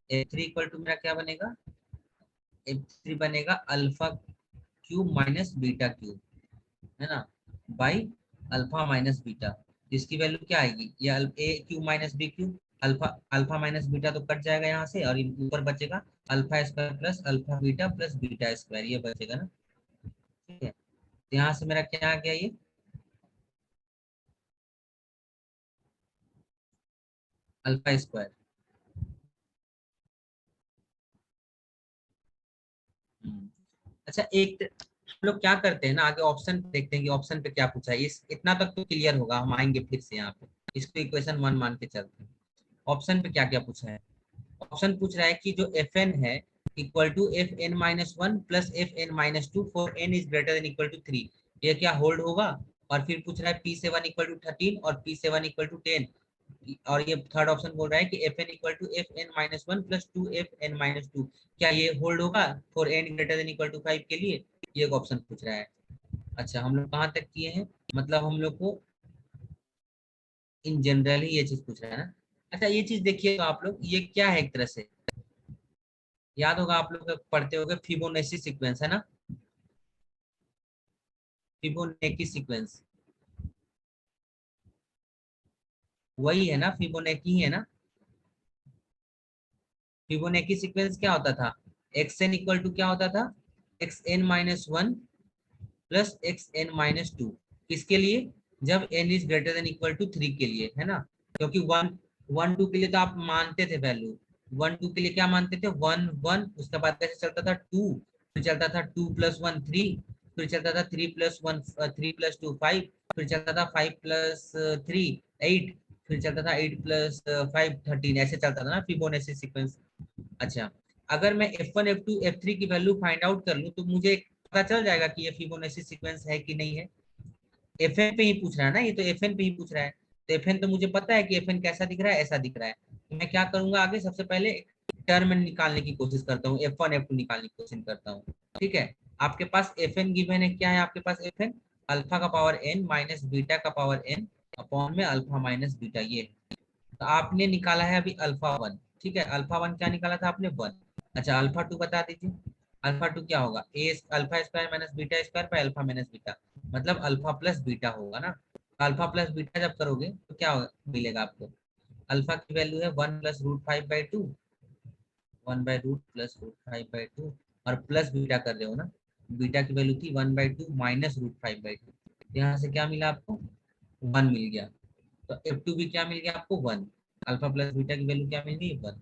f3 इक्वल टू मेरा क्या बनेगा, f3 बनेगा alpha cube minus beta cube, है ना, बाई अल्फा माइनस बीटा। इसकी वैल्यू क्या आएगी, ये A cube minus B cube, alpha alpha minus beta तो कट जाएगा यहाँ से, और ऊपर बचेगा alpha square plus alpha beta plus beta square, ये बचेगा ना। ठीक है, तो यहाँ से मेरा क्या आ गया, ये अल्फा स्क्वायर। अच्छा, एक हम लोग क्या करते हैं ना, आगे ऑप्शन देखते हैं कि ऑप्शन पे क्या पूछा है, इस इतना तक तो क्लियर होगा, हम आएंगे फिर से यहाँ पे, इसको इक्वेशन 1 मान के चलते हैं। ऑप्शन पे क्या क्या पूछा है, ऑप्शन पूछ रहा है कि जो एफ एन है equal to f n minus 1 plus f n minus 2 for n is greater than equal to 3, ये क्या होल्ड होगा। और फिर पूछ रहा है P7 इक्वल टू 13 और P7 इक्वल टू 10, और ये थर्ड ऑप्शन बोल रहा है कि f n equal to f n minus 1 plus 2f(n-2), क्या ये होल्ड होगा for n greater than equal to 5 के लिए, ये एक ऑप्शन पूछ रहा है। अच्छा, हम लोग कहाँ तक किए हैं, मतलब हम लोग को इन जनरल ही ये चीज पूछ रहा है ना। अच्छा, ये चीज देखिए तो आप लोग, ये क्या है, एक तरह से याद होगा आप लोग पढ़ते होंगे, फिबोनेची सीक्वेंस है ना, फिबोनेची सीक्वेंस, वही है ना, फिबोनेची ही है ना। फिबोनेची सीक्वेंस क्या होता था, एक्स एन इक्वल टू क्या होता था, xn-1 प्लस xn-2, किसके लिए, जब n is greater than equal to 3 के लिए, है ना। क्योंकि 1 1 2 के लिए तो आप मानते थे वैल्यू, 1 2 के लिए क्या मानते थे, 1 1, उसके बाद कैसे चलता था 2, फिर चलता था 2 + 1 3, फिर चलता था 3 + 1 3 + 2 5, फिर चलता था 5 + 3 8, फिर चलता था 8 + 5 13, ऐसे चलता था ना फिबोनेची सीक्वेंस। अच्छा, अगर मैं F1 F2 F3 की वैल्यू फाइंड आउट कर लूं तो मुझे पता चल जाएगा कि ये फिबोनाची सीक्वेंस है कि नहीं है। एफएन पे ही पूछ रहा है ना, ये तो एफएन पे ही पूछ रहा है। तो एफएन तो मुझे पता है कि एफएन कैसा दिख रहा है, ऐसा दिख रहा है। तो मैं क्या करूंगा आगे, सबसे पहले टर्म निकालने की कोशिश करता हूँ, F1 F2 निकालने की कोशिश करता हूँ। ठीक है, आपके पास एफएन गिवन है, क्या है आपके पास एफएन, अल्फा का पावर n माइनस बीटा का पावर n अपॉन में अल्फा माइनस बीटा, ये है। तो आपने निकाला है अभी अल्फा वन। ठीक है, अल्फा वन क्या निकाला था आपने, वन। अच्छा अल्फा टू बता दीजिए, अल्फा टू क्या होगा, a alpha square minus beta square पर अल्फा माइनस बीटा, मतलब अल्फा प्लस बीटा होगा ना। अल्फा प्लस बीटा जब करोगे तो क्या मिलेगा आपको, अल्फा की वैल्यू है 1 + √5/2, 1/√+√5/2, और प्लस बीटा कर रहे हो ना, बीटा की वैल्यू थी 1/2 माइनस √5/2। यहाँ से क्या मिला आपको, वन मिल गया। तो F2 भी क्या मिल गया आपको, वन। अल्फा प्लस बीटा की वैल्यू क्या मिल गई, वन।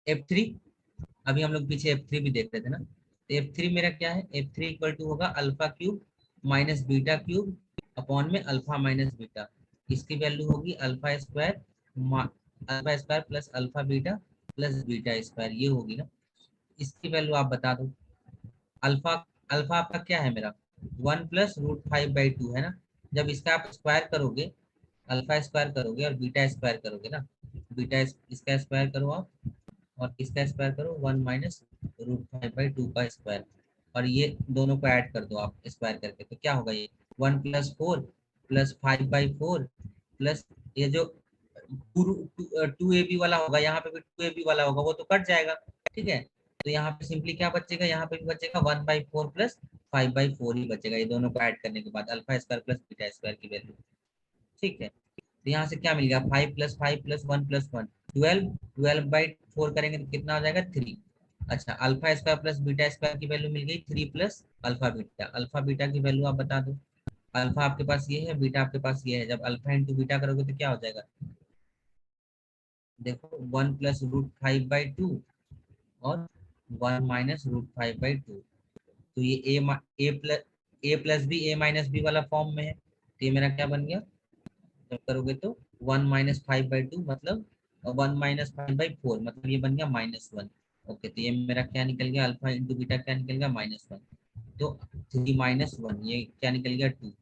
F3, अभी हम लोग पीछे F3 भी देख रहे थे ना, तो F3 मेरा क्या है, F3 इक्वल टू होगा alpha cube minus beta cube upon में अल्फा माइनस बीटा। इसकी वैल्यू होगी alpha square plus alpha beta plus beta square, ये होगी ना। इसकी वैल्यू आप बता दो। अल्फा, अल्फा आपका क्या है मेरा, 1 + √5/2 है ना। जब इसका आप स्क्वायर करोगे, अल्फा स्क्वायर करोगे और बीटा स्क्वायर करोगे ना, बीटा इसका स्क्वायर करो आप और इसका स्क्वायर करो, 1 - √5/2 का स्क्वायर, और ये दोनों को ऐड कर दो आप स्क्वायर करके, तो क्या होगा ये 1 + 4 + 5/4 प्लस ये जो 2ab वाला होगा, यहाँ पे भी 2ab वाला होगा, वो तो कट जाएगा। ठीक है, तो यहाँ पे सिंपली क्या बचेगा, यहाँ पे भी बचेगा 1/4 + 5/4 ही बचेगा, ये दोनों को ऐड करने के बाद alpha square plus beta square की वैल्यू। ठीक है, तो यहाँ से क्या मिल गया, 5 + 5 + 1 + 1 12, 12/4 करेंगे तो कितना हो जाएगा, 3। अच्छा alpha square plus beta square की वैल्यू मिल गई 3 + अल्फा बीटा। अल्फा बीटा की वैल्यू आप बता दो, अल्फा आपके पास ये है, बीटा आपके पास ये है, जब अल्फा इंटू बीटा करोगे तो क्या हो जाएगा, देखो 1 + √5/2 और 1 - √5/2। तो ये ए प्लस बी ए माइनस बी वाला फॉर्म में है, तो ये मेरा क्या बन गया, जब करोगे तो 1 - 5/2 मतलब 1 - 5/4 मतलब ये बन गया -1। ओके, तो ये मेरा क्या निकल गया, अल्फा इंटू बीटा क्या निकल गया, -1। तो 3 - 1 ये क्या निकल गया, 2।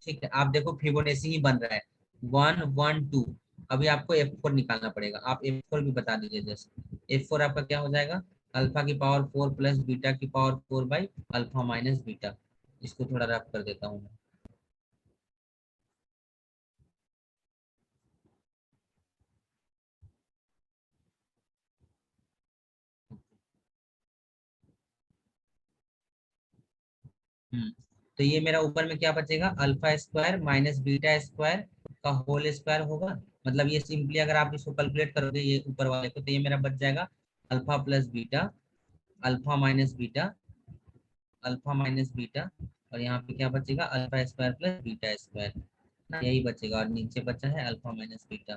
ठीक है, आप देखो फिबोनाची ही बन रहा है, 1 1 2। अभी आपको F4 निकालना पड़ेगा, आप F4 भी बता दीजिए जैसे। F4 आपका क्या हो जाएगा, अल्फा की पावर 4 प्लस बीटा की पावर 4/अल्फा माइनस बीटा। इसको थोड़ा रफ कर देता हूँ मैं। हम्म, तो ये मेरा ऊपर में क्या बचेगा, alpha square minus beta square का होल स्क्वायर होगा। मतलब ये सिंपली अगर आप इसको कैलकुलेट करोगे ये ऊपर वाले को, तो ये मेरा बच जाएगा alpha plus beta, alpha minus beta, alpha minus beta, और यहाँ पे क्या बचेगा, alpha square plus beta square ना, यही बचेगा, और नीचे बचा है अल्फा माइनस बीटा।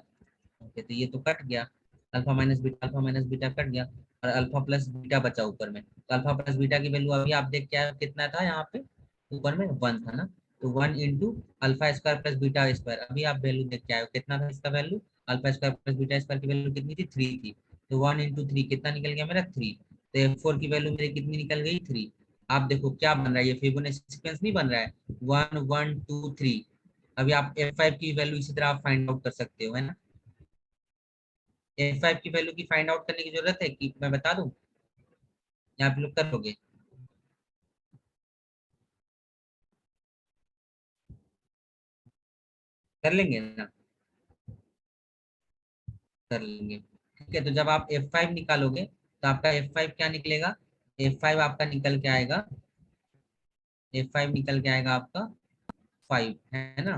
ओके, तो ये तो कट गया, अल्फा माइनस बीटा कट गया, और अल्फा प्लस बीटा बचा ऊपर में। तो अल्फा प्लस बीटा की वैल्यू अभी आप देख क्या कितना था, यहाँ पे ऊपर में 1 था ना, तो 1 × alpha square plus beta square, अभी आप वैल्यू देख के आए हो कितना था इसका value, alpha square plus beta square की वैल्यू कितनी थी, 3 थी। तो 1 × 3 कितना निकल गया मेरा, 3। तो F4 की वैल्यू मेरी कितनी निकल गई, 3। आप देखो क्या बन रहा है, ये फिबोनाची सीक्वेंस नहीं बन रहा है, 1 1 2 3। अभी आप F5 की वैल्यू इसी तरह आप फाइंड आउट कर सकते हो, है ना। F5 की वैल्यू की फाइंड आउट करने की जरूरत है कि मैं बता दूं, या आप लोग कर लोगे, कर लेंगे ना, कर लेंगे। ठीक है, तो जब आप F5 निकालोगे तो आपका F5 क्या निकलेगा, F5 आपका निकल के आएगा, F5 निकल के आएगा आपका 5, है ना।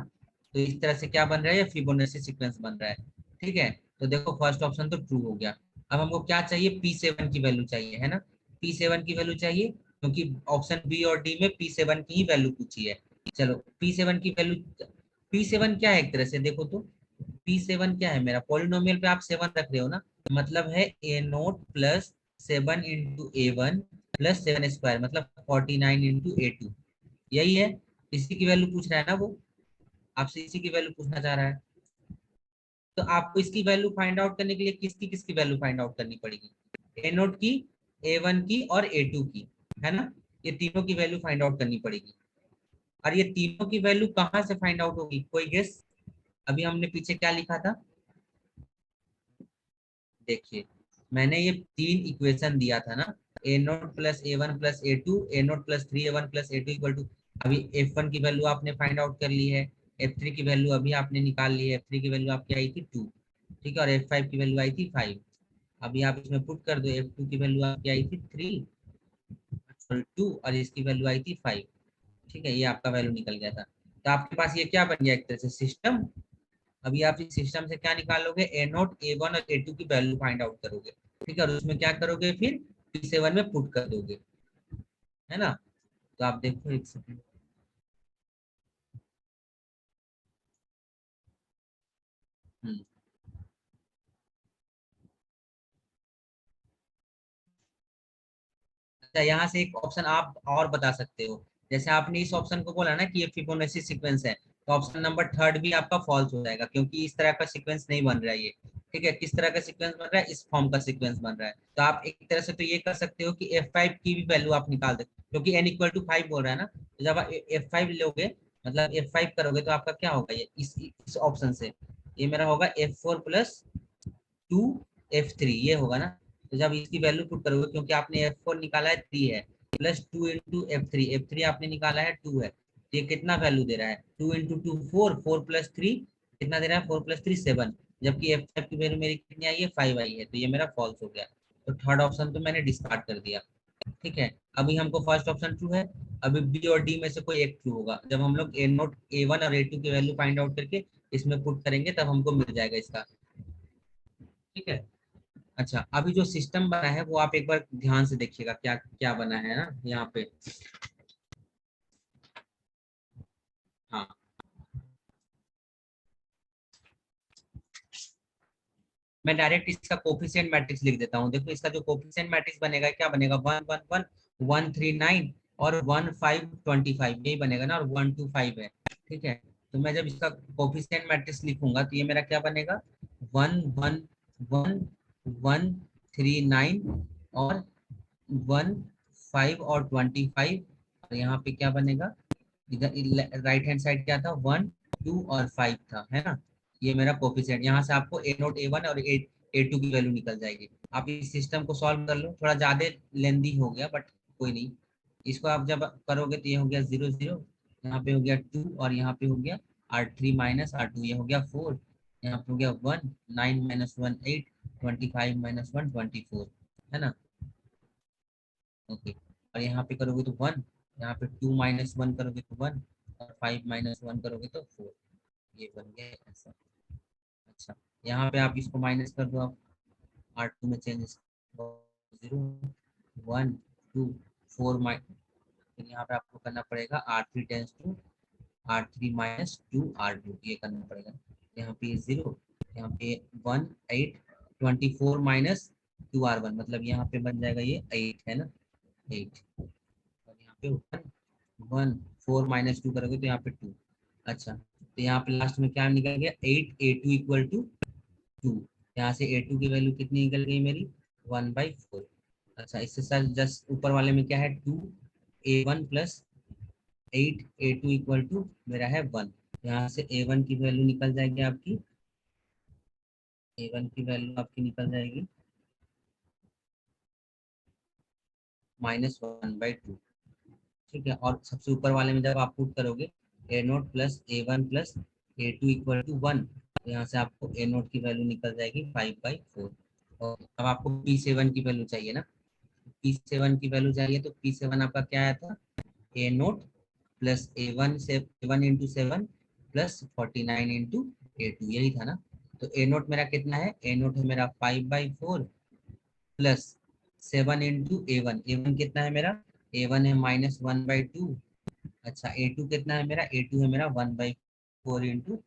तो इस तरह से क्या बन रहा है, ये फिबोनाची सीक्वेंस बन रहा है। ठीक है, तो देखो फर्स्ट ऑप्शन तो ट्रू हो गया। अब हमको क्या चाहिए, P7 की वैल्यू चाहिए, है ना। P7 की वैल्यू चाहिए क्योंकि ऑप्शन बी और डी में P7 की ही वैल्यू पूछी है। चलो P7 की वैल्यू, P7 क्या है एक तरह से देखो तो, P7 क्या है मेरा, पॉलिनोमियल पे आप 7 रख रहे हो ना, मतलब है A0 + 7 × A1 + 7 स्क्वायर मतलब 49 × A2, यही है। इसी की वैल्यू पूछ रहा है ना वो, आपसे इसी की वैल्यू पूछना चाह रहा है। तो आपको इसकी वैल्यू फाइंड आउट करने के लिए किसकी किसकी वैल्यू फाइंड आउट करनी पड़ेगी, A0 की A1 की और A2 की, है ना। ये तीनों की वैल्यू फाइंड आउट करनी पड़ेगी। और ये तीनों की वैल्यू कहाँ से फाइंड आउट होगी, कोई गेस? अभी हमने पीछे क्या लिखा था, देखिए मैंने ये तीन इक्वेशन दिया था ना, A naught plus A one plus A two, A naught plus 3a1 plus A two equal to. अभी F1 की वैल्यू आपने फाइंड आउट कर ली है, F3 की वैल्यू अभी आपने निकाल ली है, F3 की वैल्यू आपकी आई थी 2, ठीक है, और F5 की वैल्यू आई थी 5। अभी आप इसमें पुट कर दो, F2 की वैल्यू आपकी आई थी 3 2 और इसकी वैल्यू आई थी 5, ठीक है, ये आपका वैल्यू निकल गया था। तो आपके पास ये क्या बन गया, एक तरह से सिस्टम। अभी आप इस सिस्टम से क्या निकालोगे, ए नोट ए वन और ए टू की वैल्यू फाइंड आउट करोगे, ठीक है, और उसमें क्या करोगे फिर P7 में पुट कर दोगे, है ना। तो आप देखो एक सेकंड। हम्म, अच्छा यहाँ से एक ऑप्शन आप और बता सकते हो, जैसे आपने इस ऑप्शन को बोला ना कि ये फिबोनाची सीक्वेंस है, तो ऑप्शन नंबर थर्ड भी आपका फॉल्स हो जाएगा, क्योंकि इस तरह का सीक्वेंस नहीं बन रहा है ये, ठीक है। किस तरह का सीक्वेंस बन रहा है, इस फॉर्म का सीक्वेंस बन रहा है। तो आप एक तरह से तो ये कर सकते हो कि F5 की भी वैल्यू आप निकाल दो, क्योंकि n = 5 बोल रहा है ना, तो जब आप F5 लोगे, मतलब F5 करोगे, तो आपका क्या होगा, ये इस ऑप्शन से ये मेरा होगा F4 + 2 F3, ये होगा ना। तो जब इसकी वैल्यू पुट करोगे, क्योंकि आपने F4 निकाला है 3 है, +2 × F3, F3 आपने निकाला है 2 है, तो ये कितना वैल्यू दे रहा है, 2 × 2 4, 4 + 3 कितना दे रहा है, 4 + 3 7, जबकि F5 की वैल्यू मेरी कितनी आई है, 5 आई है, तो ये मेरा फॉल्स हो गया। तो थर्ड ऑप्शन तो मैंने डिस्कार्ड कर दिया, ठीक है। अभी हमको फर्स्ट ऑप्शन ट्रू है, अभी बी और डी में से कोई एक ट्रू होगा, जब हम लोग ए वन और ए टू की वैल्यू फाइंड आउट करके इसमें पुट करेंगे, तब हमको मिल जाएगा इसका, ठीक है। अच्छा, अभी जो सिस्टम बना है वो आप एक बार ध्यान से देखिएगा, क्या क्या बना है ना यहाँ पे। हाँ, मैं डायरेक्ट इसका कोफिशिएंट मैट्रिक्स लिख देता हूँ। देखो इसका जो कोफिशिएंट मैट्रिक्स बनेगा, क्या बनेगा, 1 1 1 1 3 9 और 1 5 25, यही बनेगा ना, और 1 2 5 है, ठीक है। तो मैं जब इसका कोफिशिएंट मैट्रिक्स लिखूंगा, तो ये मेरा क्या बनेगा, 1 1 1 1 3 9 और 1 5 और 25, और यहाँ पे क्या बनेगा, इधर राइट हैंड साइड क्या था, 1 2 और 5 था, है ना। ये मेरा कोफिशिएंट, यहाँ से आपको A0 A1 और A2 की वैल्यू निकल जाएगी। आप इस सिस्टम को सॉल्व कर लो, थोड़ा ज्यादा लेंदी हो गया, बट कोई नहीं। इसको आप जब करोगे, तो ये हो गया 0 0, यहाँ पे हो गया 2, और यहाँ पे हो गया R3 - R2, ये हो गया 4, यहाँ पे हो गया 1, 9 - 1 8, 25 - 1 24, है ना। ओके, और यहाँ पे करोगे तो 1, यहाँ पे 2 - 1 करोगे तो 1, और 5 - 1 करोगे तो 4, ये बन गया ऐसा। अच्छा, यहाँ पे आप इसको माइनस कर दो, आप R2 में चेंजेस 0 1 2 4, फिर यहाँ पे आपको करना पड़ेगा R3 → R3 - 2 R2, ये करना पड़ेगा। यहाँ पे 0, यहाँ पे 1 8, 24 - 2R1, मतलब यहाँ पे बन जाएगा ये 8, है ना, 8, और यहाँ पे 1 1 4 - 2 करोगे तो यहाँ पे 2। अच्छा, तो यहाँ पे लास्ट में क्या निकल गया, 8 A2 = 2, यहाँ से A2 की वैल्यू कितनी निकल गई मेरी, 1/4। अच्छा, इससे सर जस्ट ऊपर वाले में क्या है, 2A1 + 8 A2 = मेरा है 1, यहाँ से A1 की वैल्यू निकल जाएगी आपकी, A1 की वैल्यू आपकी निकल जाएगी -1/2, ठीक है। और सबसे ऊपर वाले में जब आप पुट करोगे, A0 + A1 + A2 = 1, तो यहाँ से आपको A0 की वैल्यू निकल जाएगी 5/4। और अब आपको P7 की वैल्यू चाहिए ना, P7 की वैल्यू चाहिए, तो P7 आपका क्या आया था, A0 + A1 + 49 × A2, यही था ना। तो A0 मेरा कितना है, A0 है मेरा 5/4 प्लस 7 × A1, A1 कितना है मेरा, A1 है -1/2। अच्छा, A2 कितना है मेरा, A2 है मेरा 1/4 ×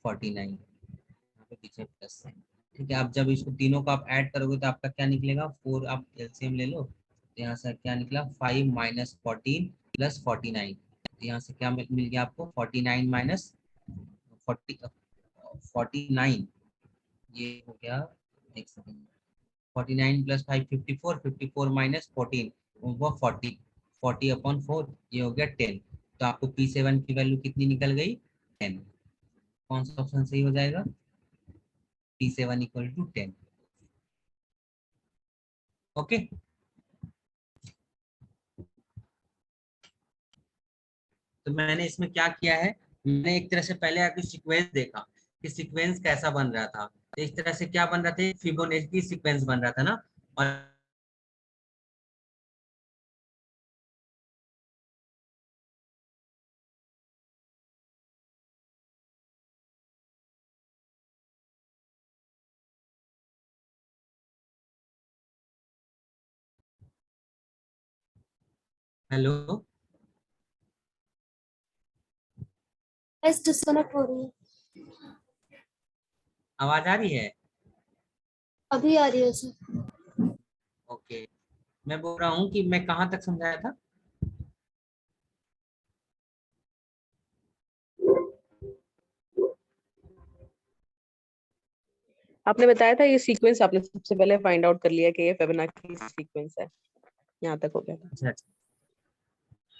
49, यहाँ पे पीछे प्लस है, ठीक है। अब जब इसको तीनों को आप ऐड करोगे, तो आपका क्या निकलेगा, 4, आप एलसीएम ले लो, तो यहाँ से क्या निकला, 5 - 14 + 49, तो यहाँ से क्या मिल गया आपको, 49 माइनस 40 49, ये हो गया, एक सेकंड, 49 प्लस 5 54, 54 माइनस 14 वो 40, 40/4 ये हो गया 10। तो आपको P7 की वैल्यू कितनी निकल गई? 10। कौन सा ऑप्शन सही हो जाएगा? P7 equal to 10। ओके, तो मैंने इसमें क्या किया है, मैंने एक तरह से पहले आपकी सीक्वेंस देखा कि सीक्वेंस कैसा बन रहा था। तो इस तरह से क्या बन रहा था, फिबोनाची सीक्वेंस बन रहा था ना। और हेलो, बस डिस्कनेक्ट हो रही है। आवाज आ रही है? अभी आ रही है सर। ओके, मैं बोल रहा हूँ कि मैं कहाँ तक समझाया था। आपने बताया था ये सीक्वेंस आपने सबसे पहले फाइंड आउट कर लिया कि ये फिबोनाची सीक्वेंस है, यहाँ तक हो गया था। अच्छा,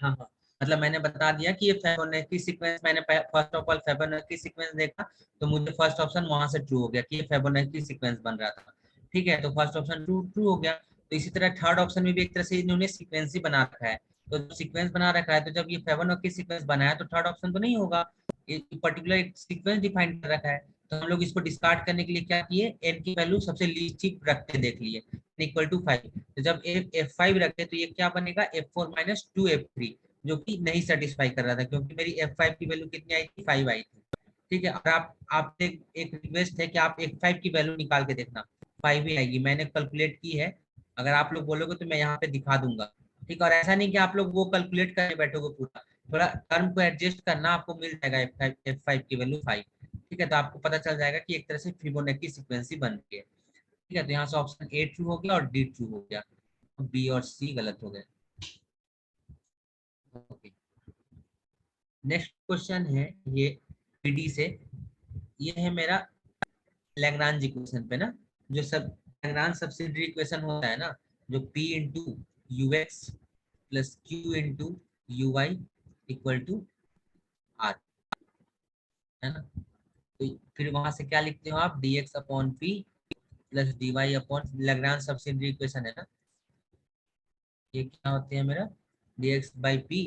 हाँ हाँ, मतलब मैंने बता दिया कि ये फिबोनाची सीक्वेंस, मैंने first of all Fibonacci sequence देखा तो मुझे फर्स्ट ऑप्शन वहां से ट्रू हो गया कि ये फिबोनाची सीक्वेंस बन रहा था। ठीक है, तो फर्स्ट ऑप्शन ट्रू ट्रू हो गया। तो इसी तरह थर्ड ऑप्शन में भी एक तरह से इन्होंने सीक्वेंस ही बना रखा है। तो सीक्वेंस बना रखा है, तो जब ये फिबोनाची सीक्वेंस बनाया तो थर्ड ऑप्शन तो नहीं होगा, ये पर्टिकुलर एक सीक्वेंस डिफाइन कर रखा है। तो हम लोग इसको डिस्कार्ड करने के लिए क्या किए, एन की वैल्यू सबसे लीस्ट ही रख के देख लिए, इक्वल टू 5। तो जब F5 रखे तो ये क्या बनेगा, F4 माइनस 2F3, जो कि नहीं सेटिस्फाई कर रहा था क्योंकि मेरी F5 की वैल्यू कितनी आई थी, 5 आई थी। ठीक है, और आप एक रिक्वेस्ट है कि आप F5 की वैल्यू निकाल के देखना, 5 ही आएगी, मैंने कैलकुलेट की है। अगर आप लोग बोलोगे तो मैं यहाँ पे दिखा दूंगा। ठीक है, और ऐसा नहीं कि आप लोग वो कैलकुलेट करने बैठोगे पूरा, थोड़ा टर्म को एडजस्ट करना, आपको मिल जाएगा F5 की वैल्यू 5। ठीक है, तो आपको पता चल जाएगा कि एक तरह से फिबोनाची सीक्वेंस ही बन रही है। ठीक है, तो यहाँ से ऑप्शन ए ट्रू हो गया और डी ट्रू हो गया, बी और सी गलत हो गए। ओके, नेक्स्ट क्वेश्चन है ये पीडी से, ये है मेरा लैग्रांज इक्वेशन पे ना, जो सब लैग्रांज सब्सिडियरी इक्वेशन होता है ना, जो p into u x plus q into u y equal to r, है ना। तो फिर वहां से क्या लिखते हो आप, dx upon p plus d y upon, Lagrange subsidiary equation है ना, ये क्या होते हैं मेरा, dx by p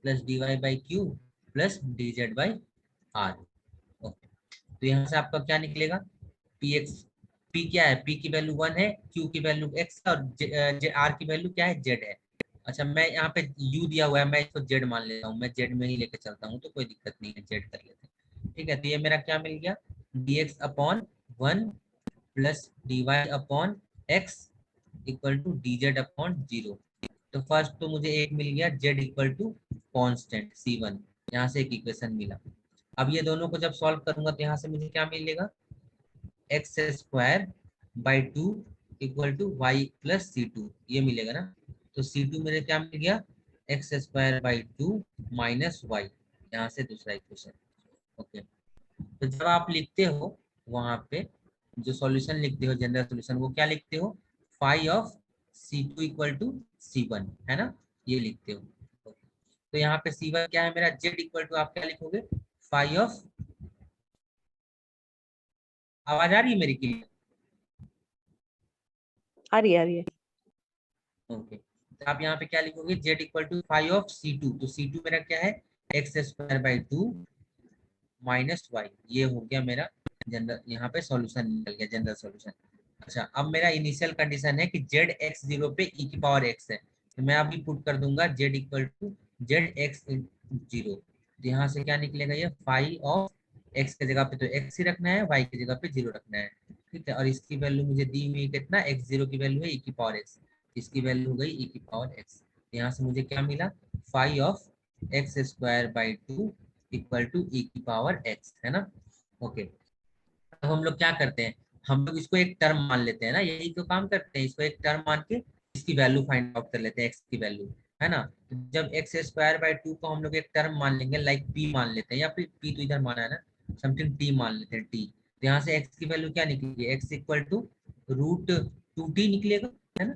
plus d y by q plus d z by r. Okay, तो यहाँ से आपका क्या निकलेगा, पी एक्स, पी क्या है, पी की वैल्यू 1 है, क्यू की वैल्यू x है, और आर की वैल्यू क्या है, z है। अच्छा, मैं यहाँ पे u दिया हुआ है, मैं इसको z मान लेता हूँ, मैं z में ही लेके चलता हूँ, तो कोई दिक्कत नहीं है, z कर लेते हैं। ठीक है, तो ये मेरा क्या मिल गया, dx upon 1 plus d y upon x equal to d z upon 0। तो फर्स्ट तो मुझे एक मिल गया z equal to constant C1, यहाँ से एक इक्वेशन मिला। अब ये दोनों को जब सॉल्व करूंगा तो यहाँ से मुझे क्या मिलेगा, x square by 2 equal to y plus C2, ये मिलेगा ना। तो C2 मेरे क्या मिल गया, x square by 2 minus y, यहाँ से दूसरा इक्वेशन। ओके, तो जब आप लिखते हो वहां पे, जो सॉल्यूशन लिखते हो जनरल सॉल्यूशन, वो क्या लिखते हो, phi of C2 equal to C1, है ना, ये लिखते हो। Okay. तो यहाँ पे C1 क्या है मेरा, Z इक्वल टू आप क्या लिखोगे, फाई ऑफ, आवाज आ रही है मेरी क्लियर? आ रही है, आ रही है। ओके, तो आप यहाँ पे क्या लिखोगे, z equal to five of C2, तो C2 मेरा क्या है, x square by 2 minus y, ये हो गया मेरा जनरल, यहाँ पे सॉल्यूशन निकल गया, जनरल सॉल्यूशन। अच्छा, अब मेरा इनिशियल कंडीशन है कि जेड एक्स 0 पे ई की पावर एक्स है, तो मैं अभी पुट कर दूंगा z equal to z x 0। तो यहाँ से क्या निकलेगा, ये फाइव ऑफ एक्स की जगह पे तो एक्स ही रखना है, वाई की जगह पे 0 रखना है। ठीक है, और इसकी वैल्यू मुझे दी हुई कितना, x0 की वैल्यू है ई की पावर एक्स, इसकी वैल्यू हो गई ई की पावर एक्स। यहाँ से मुझे क्या मिला, five of X square by 2 equal to E की पावर एक्स, है ना। ओके, अब हम लोग क्या करते हैं, हम लोग इसको एक टर्म मान लेते हैं ना, यही तो काम करते हैं, इसको एक टर्म मान के इसकी वैल्यू फाइंड आउट कर लेते हैं, एक्स की वैल्यू, है ना। तो जब एक्स स्क्वायर बाई 2 को हम लोग एक टर्म मान लेंगे, लाइक पी मान लेते हैं, या फिर पी तो इधर माना है ना, समथिंग टी मान लेते हैं टी। तो यहाँ से एक्स की वैल्यू क्या निकलेगी, x equal to root 2t निकलेगा, है ना।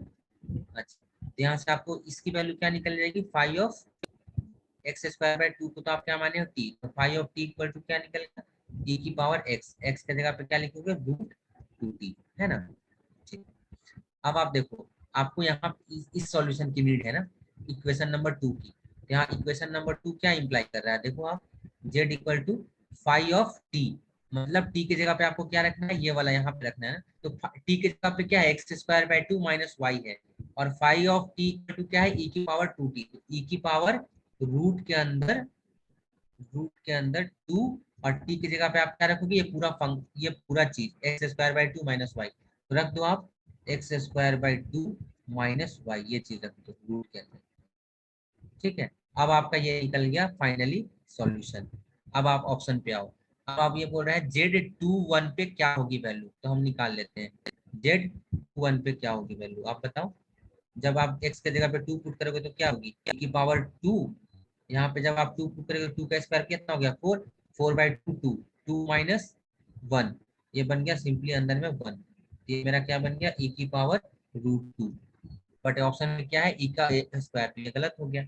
अच्छा, तो यहाँ से आपको इसकी वैल्यू क्या निकल जाएगी, 5 ऑफ एक्स स्क्वायर बाय 2 को तो आप क्या माने हो टी, तो 5 ऑफ टी इक्वल टू क्या निकलेगा, e की पावर x, x की जगह पे क्या लिखोगे रूट 2t, है ना। ठीक, अब आप देखो, आपको यहाँ इस सॉल्यूशन की नीड है ना, इक्वेशन नंबर 2 की। यहाँ इक्वेशन नंबर 2 क्या इंप्लाई कर रहा है, देखो आप, z equal to 5 of t, मतलब t की जगह पे आपको क्या रखना है, ये वाला यहाँ पे रखना है ना, तो t की जगह पे क्या है, x square by 2 minus y है, और 5 ऑफ t इक्वल टू क्या है, e की पावर 2t, तो e की पावर रूट के अंदर 2, और t की जगह पे आप क्या रखोगे, ये पूरा चीज x square by 2 minus y, तो रख दो आप x square by 2 minus y, ये चीज रख दो रूट के अंदर। ठीक है, अब आपका ये निकल गया फाइनली सॉल्यूशन। अब आप ऑप्शन पे आओ, अब आप ये बोल रहे हैं Z21 पे क्या होगी वैल्यू, तो हम निकाल लेते हैं Z21 पे क्या होगी वैल्यू, आप बताओ। जब आप x के जगह पे 2 पुट करोगे तो क्या होगी, e की पावर 2, यहाँ पे जब आप 2 पुट करोगे 2 का स्क्वायर कितना हो गया 4, 4 बाई 2 2, 2 माइनस 1, ये बन गया सिंपली अंदर में 1, ये मेरा क्या बन गया, e की पावर रूट 2, बट ऑप्शन में क्या है e का स्क्वायर, तो ये गलत हो गया।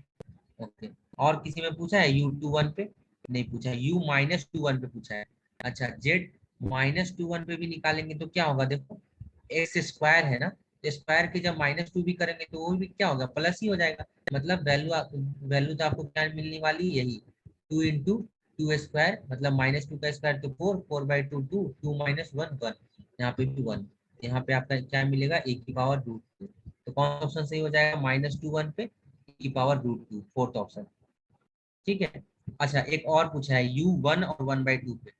ओके, और किसी में पूछा है U21 पे, नहीं पूछा, U-21 पे पूछा है। अच्छा, Z-21 पे भी निकालेंगे तो क्या होगा, देखो एक्स स्क्वायर है ना, तो स्क्वायर के जब -2 भी करेंगे तो वो भी क्या होगा, प्लस ही हो जाएगा, मतलब वैल्यू तो आपको क्या मिलने वाली, यही 2 इंटू 2 स्क्वायर, मतलब -2 का स्क्वायर तो 4, 4 बाई 2 2, 2 माइनस 1 1, यहाँ पे भी 1, यहाँ पे आपका क्या मिलेगा, ए की पावर रूट 2, तो कौन सा ऑप्शन सही हो जाएगा, -2 1 पे e की पावर रूट 2, फोर्थ ऑप्शन। ठीक है, अच्छा एक और पूछा है U1 और 1/2 पे,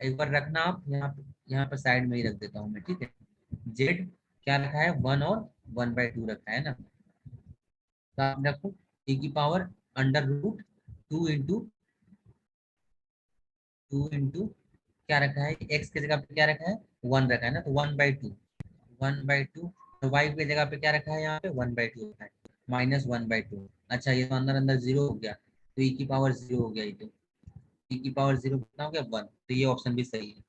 एक बार रखना आप यहाँ पे साइड में ही रख देता हूँ मैं, ठीक है। Z क्या रखा है, 1 और 1/2 रखा है ना, तो आप रखो e की पावर अंडर रूट 2 इंटू 2 क्या रखा है, x की जगह पे क्या रखा है 1 रखा है ना, तो 1/2, 1/2, तो y की जगह पे क्या रखा है, यहाँ पे 1/2 रखा है, -1/2। अच्छा, ये तो अंदर अंदर 0 हो गया, तो e की पावर 0 हो गया, ये तो e की पावर 0 कितना हो गया 1, तो ये ऑप्शन भी सही है।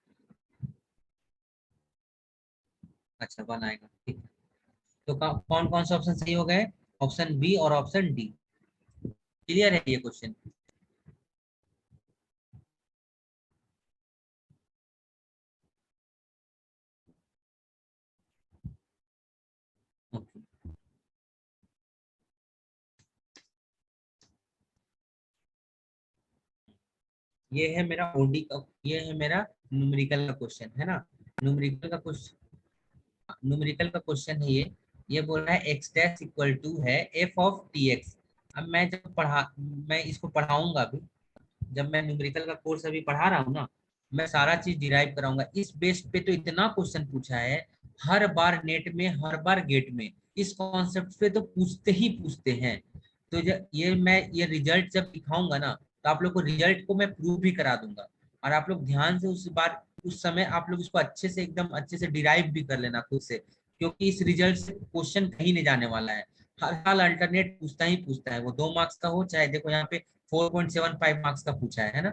अच्छा 1 आएगा, ठीक है, तो कौन कौन से ऑप्शन सही हो गए, ऑप्शन बी और ऑप्शन डी। क्लियर है ये क्वेश्चन। ओके, ये है मेरा ओडी का, ये है मेरा न्यूमेरिकल का क्वेश्चन, है ना। न्यूमेरिकल का क्वेश्चन, न्यूमेरिकल का क्वेश्चन है ये बोल रहा है x डैश इक्वल टू है f ऑफ tx। अब मैं मैं इसको पढ़ाऊंगा अभी, जब मैं न्यूमेरिकल का कोर्स अभी पढ़ा रहा हूँ ना, मैं सारा चीज डिराइव कराऊंगा इस बेस पे, तो इतना क्वेश्चन पूछा है हर बार नेट में, हर बार गेट में, इस कॉन्सेप्ट पे तो पूछते ही पूछते हैं। तो ये रिजल्ट जब दिखाऊंगा ना, तो आप लोग को रिजल्ट को मैं प्रूव भी करा दूंगा, और आप लोग ध्यान से उस समय आप लोग इसको अच्छे से, एकदम अच्छे से डिराइव भी कर लेना खुद से, क्योंकि इस रिजल्ट से क्वेश्चन कहीं नहीं जाने वाला है, हर साल अल्टरनेट पूछता ही पूछता है, वो 2 मार्क्स का हो, चाहे देखो यहाँ पे 4.75 मार्क्स का पूछा है ना।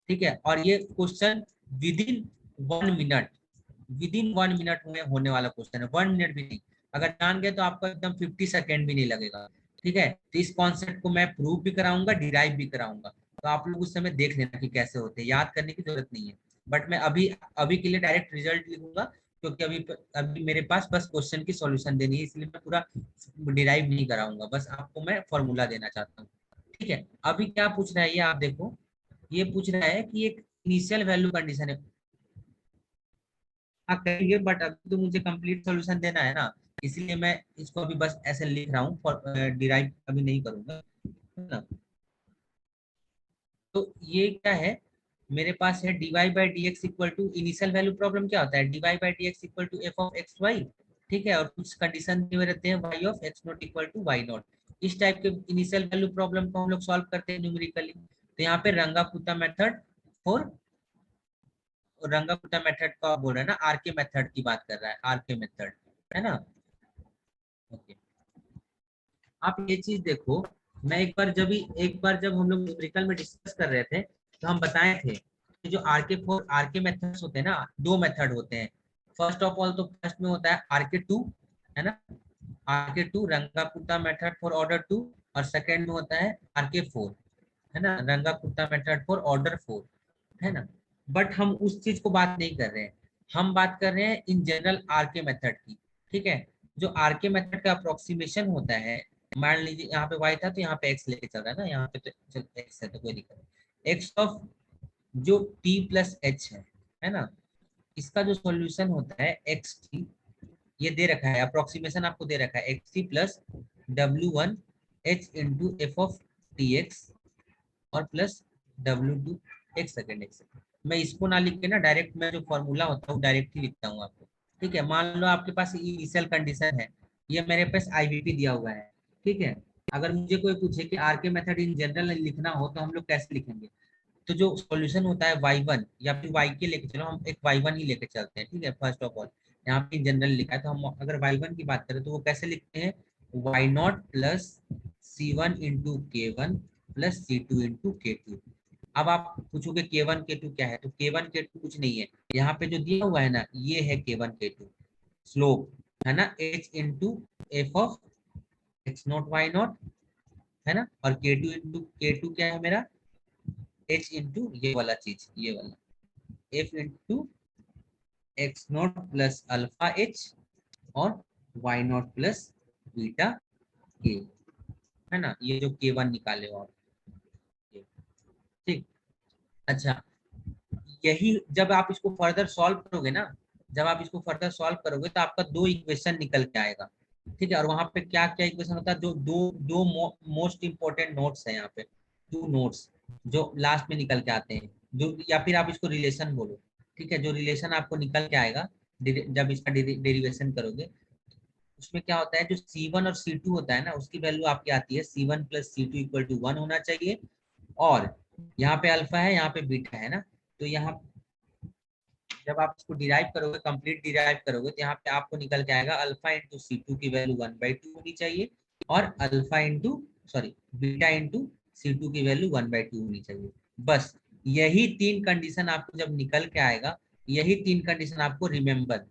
ठीक है, और ये question with in 1 minute, with in 1 minute में होने वाला क्वेश्चन है, 1 मिनट भी नहीं, अगर जान गए तो आपको एकदम 50 सेकेंड भी नहीं लगेगा। ठीक है, तो इस कॉन्सेप्ट को मैं प्रूव भी कराऊंगा, डिराइव भी कराऊंगा, तो आप लोग उस समय देख लेना कि कैसे होते हैं, याद करने की जरूरत नहीं है। बट मैं अभी अभी के लिए डायरेक्ट रिजल्ट लिखूंगा, क्योंकि अभी मेरे पास बस क्वेश्चन की सॉल्यूशन देनी है, इसलिए मैं पूरा डिराइव नहीं कराऊंगा, बस आपको मैं फॉर्मूला देना चाहता हूँ। ठीक है, अभी क्या पूछ रहा है ये आप देखो, ये पूछ रहा है कि एक इनिशियल वैल्यू कंडीशन है, हाँ करेंगे, बट अभी तो मुझे कंप्लीट सॉल्यूशन देना है ना, इसलिए मैं इसको अभी बस ऐसे लिख रहा हूँ, डिराइव अभी नहीं करूंगा, है ना। तो ये क्या है, मेरे पास है dy by D x equal to, initial value problem क्या होता है, dy by D x equal to f of x y. ठीक है, और कुछ कंडीशन दिए रहते हैं y of x not equal to y not, इस टाइप के इनिशियल वैल्यू प्रॉब्लम को हम लोग सॉल्व करते हैं न्यूमेरिकली। तो यहाँ पे रंगापुत्ता मेथड फॉर, रंगापुत्ता मेथड का बोल रहा है ना, आरके मेथड की बात कर रहा है, आरके मेथड, है ना। ओके, आप ये चीज देखो, मैं एक बार जब हम लोग न्यूमेरिकल में डिस्कस कर रहे थे, तो हम बताए थे कि जो आरके मेथड्स होते हैं ना, 2 मेथड होते हैं, फर्स्ट ऑफ ऑल तो फर्स्ट में होता है RK2, है ना, RK2 रंगाकुटा मेथड फॉर ऑर्डर 2, और सेकंड में होता है RK4, है ना, रंगाकुटा मेथड फॉर ऑर्डर 4, है ना। बट हम उस चीज को बात नहीं कर रहे हैं, हम बात कर रहे हैं इन जनरल RK मेथड की, ठीक है। जो RK मेथड का अप्रोक्सीमेशन होता है, मान लीजिए यहाँ पे y था तो यहाँ पे x लेके चल रहा है ना, यहाँ पे तो चल x है तो कोई दिक्कत नहीं, x ऑफ जो t प्लस h है ना, इसका जो सॉल्यूशन होता है xt, ये दे रखा है अप्रोक्सीमेशन आपको दे रखा है xt plus w1 h into F of T x और प्लस w2, एक सेकेंड मैं इसको ना लिख के ना डायरेक्ट मैं जो फॉर्मूला होता है वो डायरेक्ट ही लिखता हूँ आपको, ठीक है। मान लो आपके पास इनिशियल कंडीशन है, ये मेरे पास आईवीपी दिया हुआ है, ठीक है। अगर मुझे कोई पूछे कि आरके मेथड इन जनरल लिखना हो तो हम लोग कैसे लिखेंगे, तो जो सॉल्यूशन होता है y1 या फिर y के लेके चलो, हम एक y1 ही लेके चलते हैं, ठीक है। फर्स्ट ऑफ ऑल यहाँ पे जनरल लिखा है तो हम अगर y1 की बात करें तो वो कैसे लिखते हैं, y0 plus c1 into k1 plus c2 into k2। अब आप पूछोगे k1 k2 क्या है, तो k1 k2 कुछ नहीं है, यहाँ पे जो दिया हुआ है ना ये है k1 k2 स्लोप, है ना, h into F of x0 y0, है ना, और k2 इंटू k2 क्या है मेरा, h इंटू ये वाला चीज, ये वाला f into x0 plus alpha h और y0 प्लस बीटा k, है ना, ये जो k1 निकाले हो आप, ठीक। अच्छा, यही जब आप इसको फर्दर सॉल्व करोगे ना, जब आप इसको फर्दर सॉल्व करोगे तो आपका दो इक्वेशन निकल के आएगा, ठीक है। और वहां पे क्या क्या इक्वेशन होता है, जो दो मोस्ट इंपॉर्टेंट नोट्स है यहाँ पे, टू नोट्स जो लास्ट में निकल के आते हैं, जो या फिर आप इसको रिलेशन बोलो, ठीक है। जो रिलेशन आपको निकल के आएगा जब इसका डेरिवेशन करोगे, उसमें क्या होता है, जो C1 और C2 होता है ना उसकी वैल्यू आपकी आती है C1 plus C2 equal to 1 होना चाहिए, और यहाँ पे अल्फा है यहाँ पे बीटा है ना, तो यहाँ जब आप इसको डिराइव करोगे, कंप्लीट डिराइव करोगे, तो यहाँ पे आपको निकल के आएगा अल्फा इंटू C2 की वैल्यू 1/2 होनी चाहिए, और alpha into sorry beta into C2 की वैल्यू 1/2 होनी चाहिए। बस यही तीन कंडीशन आपको जब निकल के आएगा, यही तीन कंडीशन आपको रिमेम्बर,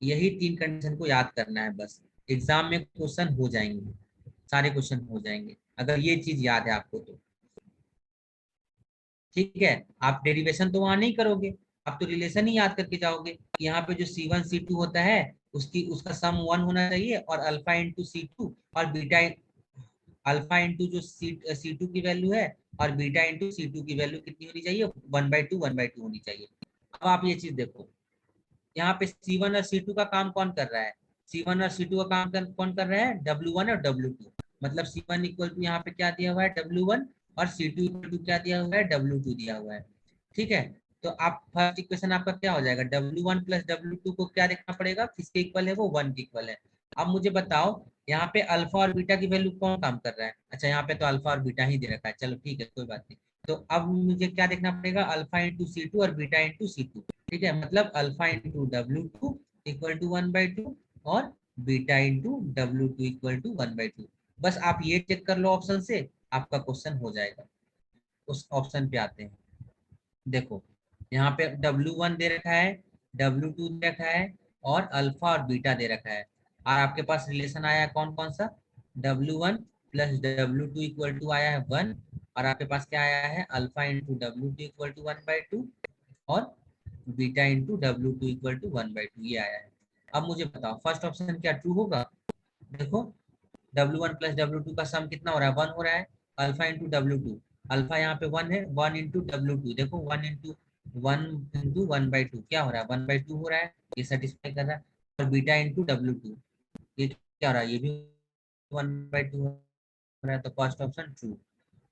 यही तीन कंडीशन को याद करना है, बस एग्जाम में क्वेश्चन हो जाएंगे, सारे क्वेश्चन हो जाएंगे अगर ये चीज याद है आपको तो, ठीक है। आप डेरिवेशन तो वहां नहीं करोगे, आप तो रिलेशन ही याद करके जाओगे कि यहाँ पे जो C1 C2 होता है उसका सम 1 होना चाहिए, और अल्फा इंटू C2 और बीटा अल्फा इंटू जो C2 की वैल्यू है और बीटा इंटू C2 की वैल्यू कितनी होनी चाहिए, 1/2 होनी चाहिए। अब आप ये चीज देखो, यहाँ पे C1 और C2 का काम कौन कर रहा है, C1 और C2 का काम कौन कर रहा है, W1 और W2, मतलब C1 इक्वल टू यहाँ पे क्या दिया हुआ है W1, और C2 इक्वल टू क्या दिया हुआ है W2 दिया हुआ है, ठीक है। तो आप फर्स्ट इक्वेशन आपका क्या हो जाएगा, W1 प्लस W2 को क्या देखना पड़ेगा, किसके इक्वल है, वो 1 के इक्वल है। अब मुझे बताओ यहाँ पे अल्फा और बीटा की वैल्यू कौन काम कर रहा है, अच्छा यहाँ पे तो अल्फा और बीटा ही दे रखा है, चलो ठीक है कोई बात नहीं। तो अब मुझे क्या देखना पड़ेगा, अल्फा इंटू C2 और बीटा इंटू C2, ठीक है, मतलब alpha into W2 equal to 1/2 और beta into W2 equal to 1/2। बस आप ये चेक कर लो ऑप्शन से, आपका क्वेश्चन हो जाएगा। उस ऑप्शन पे आते हैं, देखो यहाँ पे W1 दे रखा है, W2 दे रखा है, और अल्फा और बीटा दे रखा है, और आपके पास रिलेशन आया है कौन कौन सा, W1 plus W2 equal to आया है 1, और आपके पास क्या आया है, alpha into W2 equal to 1/2 और beta into W2 equal to 1/2 ये आया है। अब मुझे बताओ फर्स्ट ऑप्शन क्या ट्रू होगा, देखो W1 प्लस W2 का सम कितना हो रहा है, 1 हो रहा है, अल्फा इंटू W2, अल्फा यहाँ पे 1 है, 1 इंटू W2, देखो 1 इंटू 1/2 क्या हो रहा है, 1/2 हो रहा है, ये सेटिस्फाई कर रहा है, और बीटा इंटू W2 ये क्या हो रहा है, ये भी 1/2 हो रहा है, तो फर्स्ट ऑप्शन ट्रू,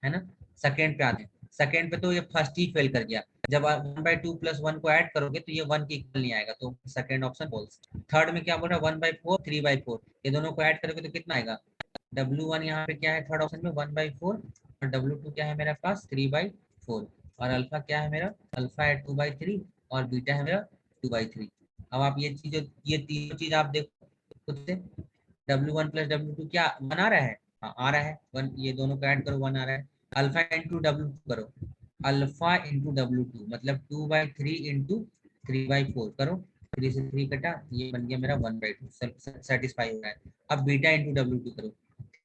है ना। सेकेंड पे आते हैं, सेकेंड पे तो ये फर्स्ट ही फेल कर गया, जब 1/2 प्लस 1 को ऐड करोगे तो ये 1 के इक्वल नहीं आएगा, तो सेकेंड ऑप्शन फॉल्स। थर्ड में क्या बोल रहा है, 1/4 3/4, ये दोनों को ऐड करोगे तो कितना आएगा, W1 यहाँ पे क्या है थर्ड ऑप्शन में 1/4, और W2 क्या है मेरे पास 3/4, और अल्फा क्या है मेरा, अल्फा है 2/3, और बीटा है मेरा 2/3। अब आप ये तीनों चीज आप देखो खुद से, W1 प्लस W2 क्या 1 आ रहा है, हाँ आ रहा है 1, ये दोनों को ऐड करो 1 आ रहा है, अल्फा इंटू W2 करो, अल्फा इंटू W2 मतलब 2/3 इंटू 3/4 करो, 3 से 3 कटा, ये बन गया मेरा 1/2, सेटिस्फाई हो रहा है। अब बीटा इंटू W2 करो,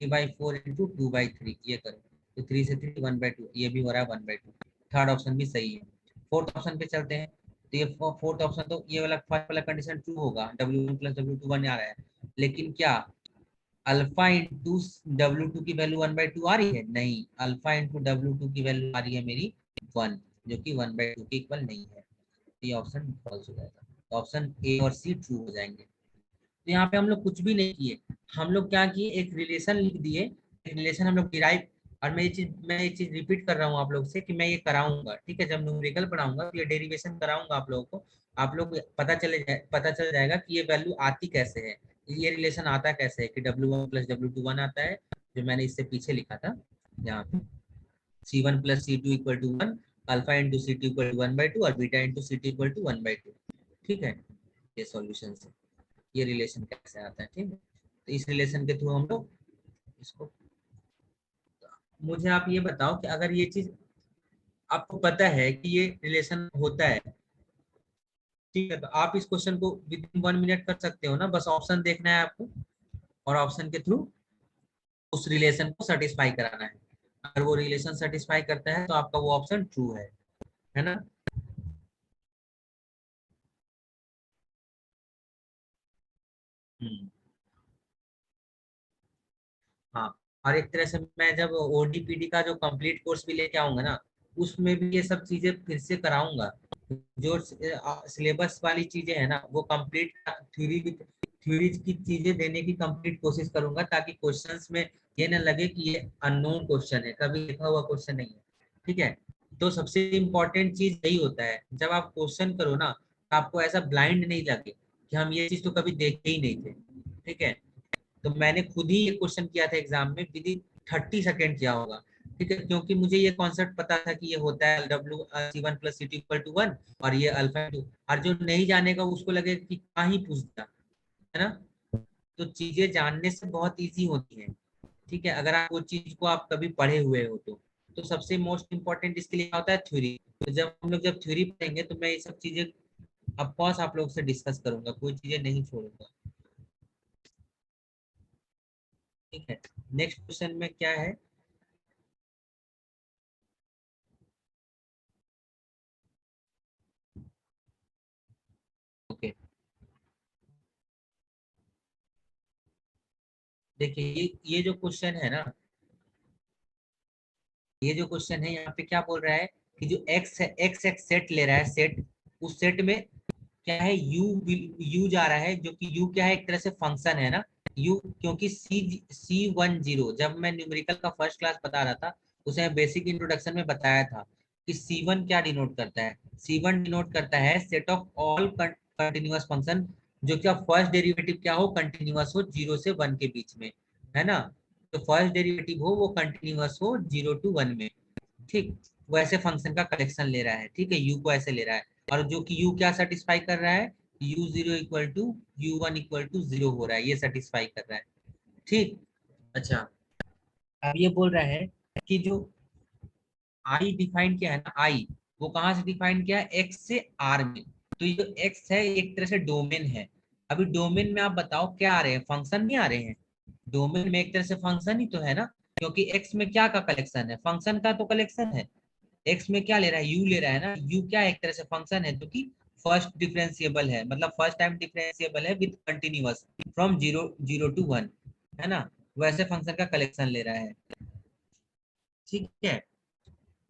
3/4 इंटू 2/3, ये करो तो 3 से 3 1/2, ये भी हो रहा है 1/2। थर्ड ऑप्शन भी सही है। फोर्थ ऑप्शन पे चलते हैं, तो ये फोर्थ ऑप्शन तो ये वाला फर्स्ट वाला कंडीशन ट्रू होगा, W1 प्लस W2 1 आ रहा है, लेकिन क्या अल्फा इंटू W2 की वैल्यू 1/2 आ रही है? नहीं, अल्फा इंटू W2 की वैल्यू आ रही है मेरी 1, जो कि 1/2 के इक्वल नहीं है। तो ये ऑप्शन फॉल्स हो जाएगा, तो ऑप्शन ए और सी ट्रू हो जाएंगे। तो यहाँ पे हम लोग कुछ भी नहीं किए, हम लोग क्या किए, एक रिलेशन लिख दिए, एक रिलेशन हम लोग डिराइव। और मैं ये चीज रिपीट कर रहा हूँ आप लोग से कि मैं ये कराऊंगा, ठीक है, जब न्यूमेरिकल पढ़ाऊंगा तो ये डेरिवेशन कराऊंगा आप लोगों को। आप लोग पता चल जाएगा कि ये वैल्यू आती कैसे है, ये रिलेशन आता कैसे है कि W1 प्लस W2 1 आता है, जो मैंने इससे पीछे लिखा था यहाँ पे, C1 plus C2 equal to 1, alpha into C2 equal to 1/2 और beta into C2 equal to 1/2। ठीक है, ये सॉल्यूशन है, ये रिलेशन कैसे आता है। ठीक है, तो इस रिलेशन के थ्रू हम लोग इसको, मुझे आप ये बताओ कि अगर ये चीज आपको पता है कि ये रिलेशन होता है, ठीक है, तो आप इस क्वेश्चन को विद इन 1 मिनट कर सकते हो ना, बस ऑप्शन देखना है आपको और ऑप्शन के थ्रू उस रिलेशन को सेटिस्फाई कराना है। अगर वो रिलेशन सेटिस्फाई करता है तो आपका वो ऑप्शन ट्रू है ना। हम्म, हाँ, और एक तरह से मैं जब ODPD का जो कंप्लीट कोर्स भी लेके आऊंगा ना, उसमें भी ये सब चीजें फिर से कराऊंगा। जो सिलेबस वाली चीजें है ना, वो कंप्लीट थ्योरी की चीजें देने की कंप्लीट कोशिश करूंगा, ताकि क्वेश्चंस में ये ना लगे कि ये अननोन क्वेश्चन है, कभी लिखा हुआ क्वेश्चन नहीं है। ठीक है, तो सबसे इम्पोर्टेंट चीज यही होता है, जब आप क्वेश्चन करो ना, तो आपको ऐसा ब्लाइंड नहीं लगे कि हम ये चीज तो कभी देखे ही नहीं थे। ठीक है, तो मैंने खुद ही ये क्वेश्चन किया था एग्जाम में, विद इन 30 सेकेंड किया होगा। ठीक है, क्योंकि मुझे ये कॉन्सेप्ट पता था कि ये होता है C1 plus C2 equal to 1 और ये अल्फा टू, और जो नहीं जानेगा उसको लगे कि कहाँ ही पूछ दिया, है ना। तो चीजें जानने से बहुत इजी होती हैं। ठीक है, अगर आप वो चीज को आप कभी पढ़े हुए हो तो सबसे मोस्ट इम्पोर्टेंट इसके लिए क्या होता है, थ्योरी। तो जब हम लोग जब थ्योरी पढ़ेंगे तो मैं ये सब चीजें ऑफकोर्स आप लोग से डिस्कस करूंगा, कोई चीजें नहीं छोड़ूंगा। ठीक है, नेक्स्ट क्वेश्चन में क्या है, ओके, देखिए ये जो क्वेश्चन है ना, ये जो क्वेश्चन है यहाँ पे क्या बोल रहा है कि जो एक्स है, एक्स एक सेट ले रहा है, सेट, उस सेट में क्या है, यू जा रहा है, जो कि यू क्या है, एक तरह से फंक्शन है ना यू, क्योंकि C10, जब मैं न्यूमेरिकल का फर्स्ट क्लास बता रहा था, उसे बेसिक इंट्रोडक्शन में बताया था कि C1 क्या डिनोट करता है। C1 डिनोट करता है set of all continuous function, जो क्या फर्स्ट डेरिवेटिव क्या हो, कंटिन्यूअस हो 0 से 1 के बीच में, है ना। तो फर्स्ट डेरिवेटिव हो वो कंटिन्यूअस हो 0 to 1 में। ठीक, वो ऐसे फंक्शन का कलेक्शन ले रहा है, ठीक है, यू को ऐसे ले रहा है, और जो कि यू क्या सेटिस्फाई कर रहा है, U0 equal to U1 equal to 0 हो रहा है, ये सेटिस्फाई कर रहा है। ठीक, अच्छा, अब ये बोल रहा है कि जो आई डिफाइन किया है ना, आई वो कहाँ से डिफाइन किया है, एक्स से आर में। तो ये जो एक्स है एक तरह से डोमेन है। अभी डोमेन में आप बताओ क्या आ रहे हैं, फंक्शन नहीं आ रहे हैं, डोमेन में एक तरह से फंक्शन ही तो है ना, क्योंकि एक्स में क्या का कलेक्शन है, फंक्शन का तो कलेक्शन है। एक्स में क्या ले रहा है, यू ले रहा है ना, यू क्या एक तरह से फंक्शन है, जो कि फर्स्ट डिफरेंशिएबल है, मतलब फर्स्ट टाइम डिफरेंशिएबल है with continuous from zero zero to one, है ना, वैसे फंक्शन का कलेक्शन ले रहा है। ठीक है,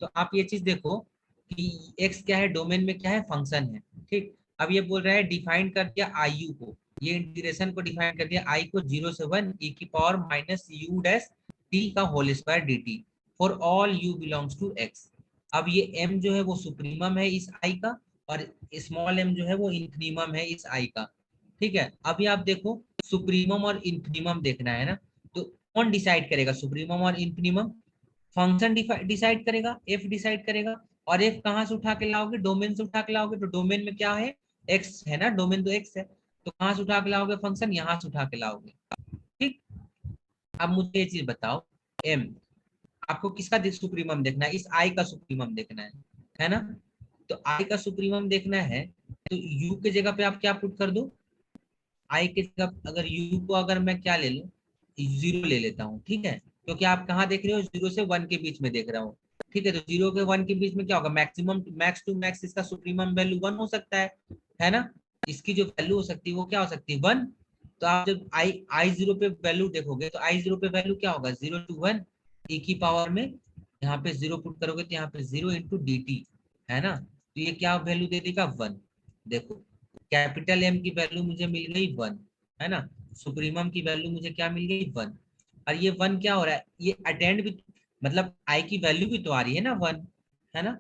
तो आप ये चीज देखो कि एक्स क्या है, डोमेन में क्या है, फंक्शन है। ठीक, अब ये बोल रहा है डिफाइन कर दिया आई यू को, ये इंटीग्रेशन को डिफाइन कर दिया आई को 0 से 1 e की power minus u dash t का whole square d t for all u belongs to x. अब ये m जो है वो सुप्रीमम है इस i का, और स्मॉल m जो है वो इंफिनिमम है इस i का। ठीक है, अभी आप देखो सुप्रीमम और इंफिनिमम देखना है ना, तो कौन डिसाइड करेगा सुप्रीमम और इंफिनिमम, फंक्शन डिसाइड करेगा, एफ डिसाइड करेगा। और एफ कहाँ से उठा के लाओगे, डोमेन से उठा के लाओगे, तो डोमेन में क्या है, एक्स है ना, डोमेन तो एक्स है, तो कहाँ से उठा के लाओगे, फंक्शन यहाँ से उठा के लाओगे। ठीक, अब मुझे ये चीज बताओ, एम आपको किसका सुप्रीमम देखना है, इस आई का सुप्रीमम देखना है ना, तो आई का सुप्रीमम देखना है, तो u के जगह पे आप क्या पुट कर दो, i के जगह अगर u को अगर मैं क्या ले लूं, 0 ले लेता हूँ, ठीक है, क्योंकि आप कहाँ देख रहे हो, 0 से 1 के बीच में देख रहा हूँ, ठीक है। तो 0 के 1 के बीच में क्या होगा, मैक्सिमम मैक्स टू मैक्स इसका सुप्रीमम वैल्यू 1 हो सकता है ना। इसकी जो वैल्यू हो सकती है वो क्या हो सकती है, 1। तो आप जब आई जीरो पे वैल्यू देखोगे तो आई जीरो पे वैल्यू क्या होगा, 0 to 1 e की पावर में, यहाँ पे 0 पुट करोगे तो यहाँ पे 0 इंटू डी टी, है ना। तो ये क्या वैल्यू दे देगा, 1। देखो कैपिटल एम की वैल्यू मुझे मिल गई 1, है ना। सुप्रीमम की वैल्यू मुझे क्या मिल गई, 1। और ये 1 क्या हो रहा है, ये अटेंड भी, मतलब आई की वैल्यू भी तो आ रही है ना 1, है ना।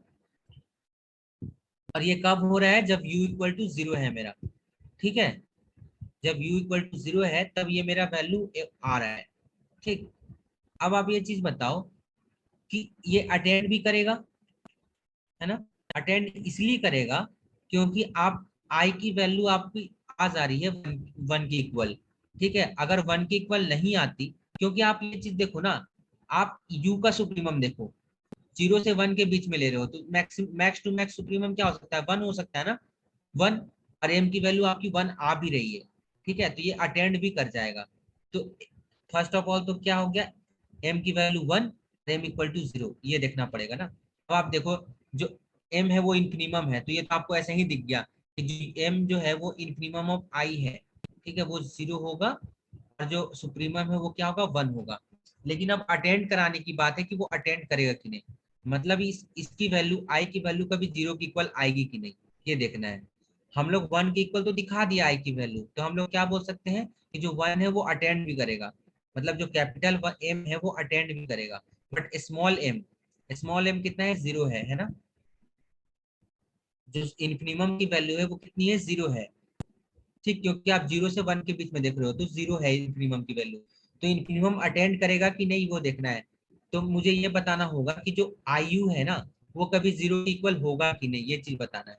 और ये कब हो रहा है, जब u इक्वल टू 0 है मेरा, ठीक है। जब u इक्वल टू 0 है तब ये मेरा वैल्यू आ रहा है, ठीक। अब आप ये चीज बताओ कि ये अटेंड भी करेगा, है ना। अटेंड इसलिए करेगा क्योंकि आप आई की वैल्यू आपकी आ जा रही है 1 की इक्वल, ठीक है। अगर 1 की इक्वल नहीं आती, क्योंकि आप ये चीज देखो ना, आप u का सुप्रीमम देखो, 0 से 1 के बीच में ले रहे हो, तो मैक्स टू मैक्स सुप्रीमम क्या हो सकता है, 1 हो सकता है ना, 1। और m की वैल्यू आपकी 1 आ भी रही है, ठीक है, तो ये अटेंड भी कर जाएगा। तो फर्स्ट ऑफ ऑल तो क्या हो गया, m की वैल्यू 1, m इक्वल टू 0, ये देखना पड़ेगा ना। अब आप देखो, जो m है वो इन्फिनिमम है, तो ये तो आपको ऐसे ही दिख गया कि जो m जो है वो इन्फिनिमम ऑफ i है, ठीक है, वो 0 होगा। और जो सुप्रीमम है वो क्या होगा, 1 होगा। लेकिन अब अटेंड कराने की बात है कि वो अटेंड करेगा कि नहीं, मतलब इसकी वैल्यू आई की वैल्यू कभी 0 की इक्वल आएगी कि नहीं, ये देखना है। हम लोग 1 के इक्वल तो दिखा दिया आई की वैल्यू, तो हम लोग क्या बोल सकते हैं कि जो 1 है वो अटेंड भी करेगा, मतलब जो कैपिटल एम है वो अटेंड भी करेगा। बट स्मॉल एम कितना है, 0 है ना। जो इन्फिनिमम की वैल्यू है वो कितनी है, 0 है, ठीक, क्योंकि आप 0 से 1 के बीच में देख रहे हो तो 0 है इन्फिनिमम की वैल्यू। तो इन्फिनिमम अटेंड करेगा कि नहीं वो देखना है। तो मुझे ये बताना होगा कि जो आयु है ना वो कभी 0 इक्वल होगा कि नहीं, ये चीज बताना है।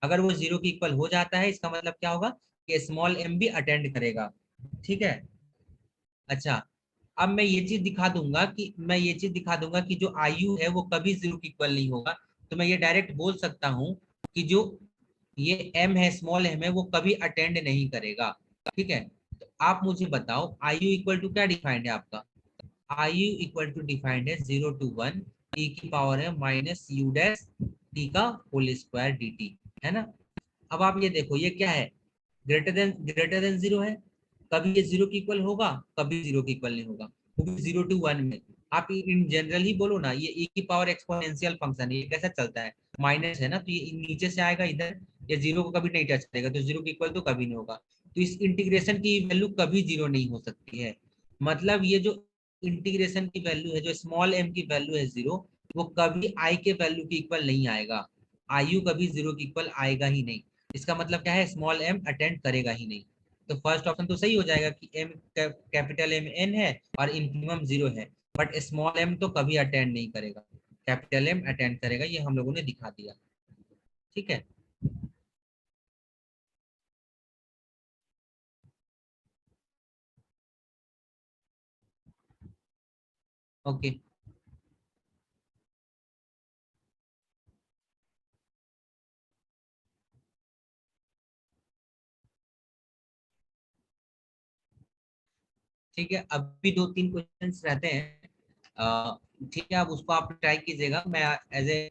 अगर वो 0 की इक्वल हो जाता है, इसका मतलब क्या होगा कि स्मॉल एम भी अटेंड करेगा, ठीक है। अच्छा, अब मैं ये चीज दिखा दूंगा कि जो आयु है वो कभी 0 की इक्वल नहीं होगा। तो मैं ये डायरेक्ट बोल सकता हूँ कि जो ये एम है, स्मॉल एम है, वो कभी अटेंड नहीं करेगा, ठीक है। तो आप मुझे बताओ आयु इक्वल टू क्या डिफाइंड है आपका, आयु इक्वल टू डिफाइंड है 0 to 1 e की पावर है माइनस यू डैश टी का होल स्क्वायर डी टी, है ना। अब आप ये देखो ये क्या है, ग्रेटर देन 0 है, कभी ये 0 की इक्वल होगा, कभी 0 की इक्वल नहीं होगा, वो भी 0 to 1 में। आप इन जनरल ही बोलो ना, ये e की पावर एक्सपोनेंशियल फंक्शन, ये कैसा चलता है, माइनस है ना, तो ये नीचे से आएगा इधर, ये 0 को कभी नहीं टच करेगा, तो 0 की इक्वल तो कभी नहीं होगा। तो इस इंटीग्रेशन की वैल्यू कभी 0 नहीं हो सकती है। मतलब ये जो इंटीग्रेशन की वैल्यू है, जो स्मॉल m की वैल्यू है 0, वो कभी i के वैल्यू की इक्वल नहीं आएगा, आयु कभी 0 की इक्वल आएगा ही नहीं। इसका मतलब क्या है, स्मॉल m अटेंड करेगा ही नहीं। तो फर्स्ट ऑप्शन तो सही हो जाएगा कि m कैपिटल M n है और इन्फिनिमम 0 है, बट स्मॉल m तो कभी अटेंड नहीं करेगा, कैपिटल M अटेंड करेगा, ये हम लोगों ने दिखा दिया, ठीक है। ओके, ठीक है, अभी 2-3 क्वेश्चंस रहते हैं, ठीक है, अब उसको आप ट्राई कीजिएगा, मैं एज ए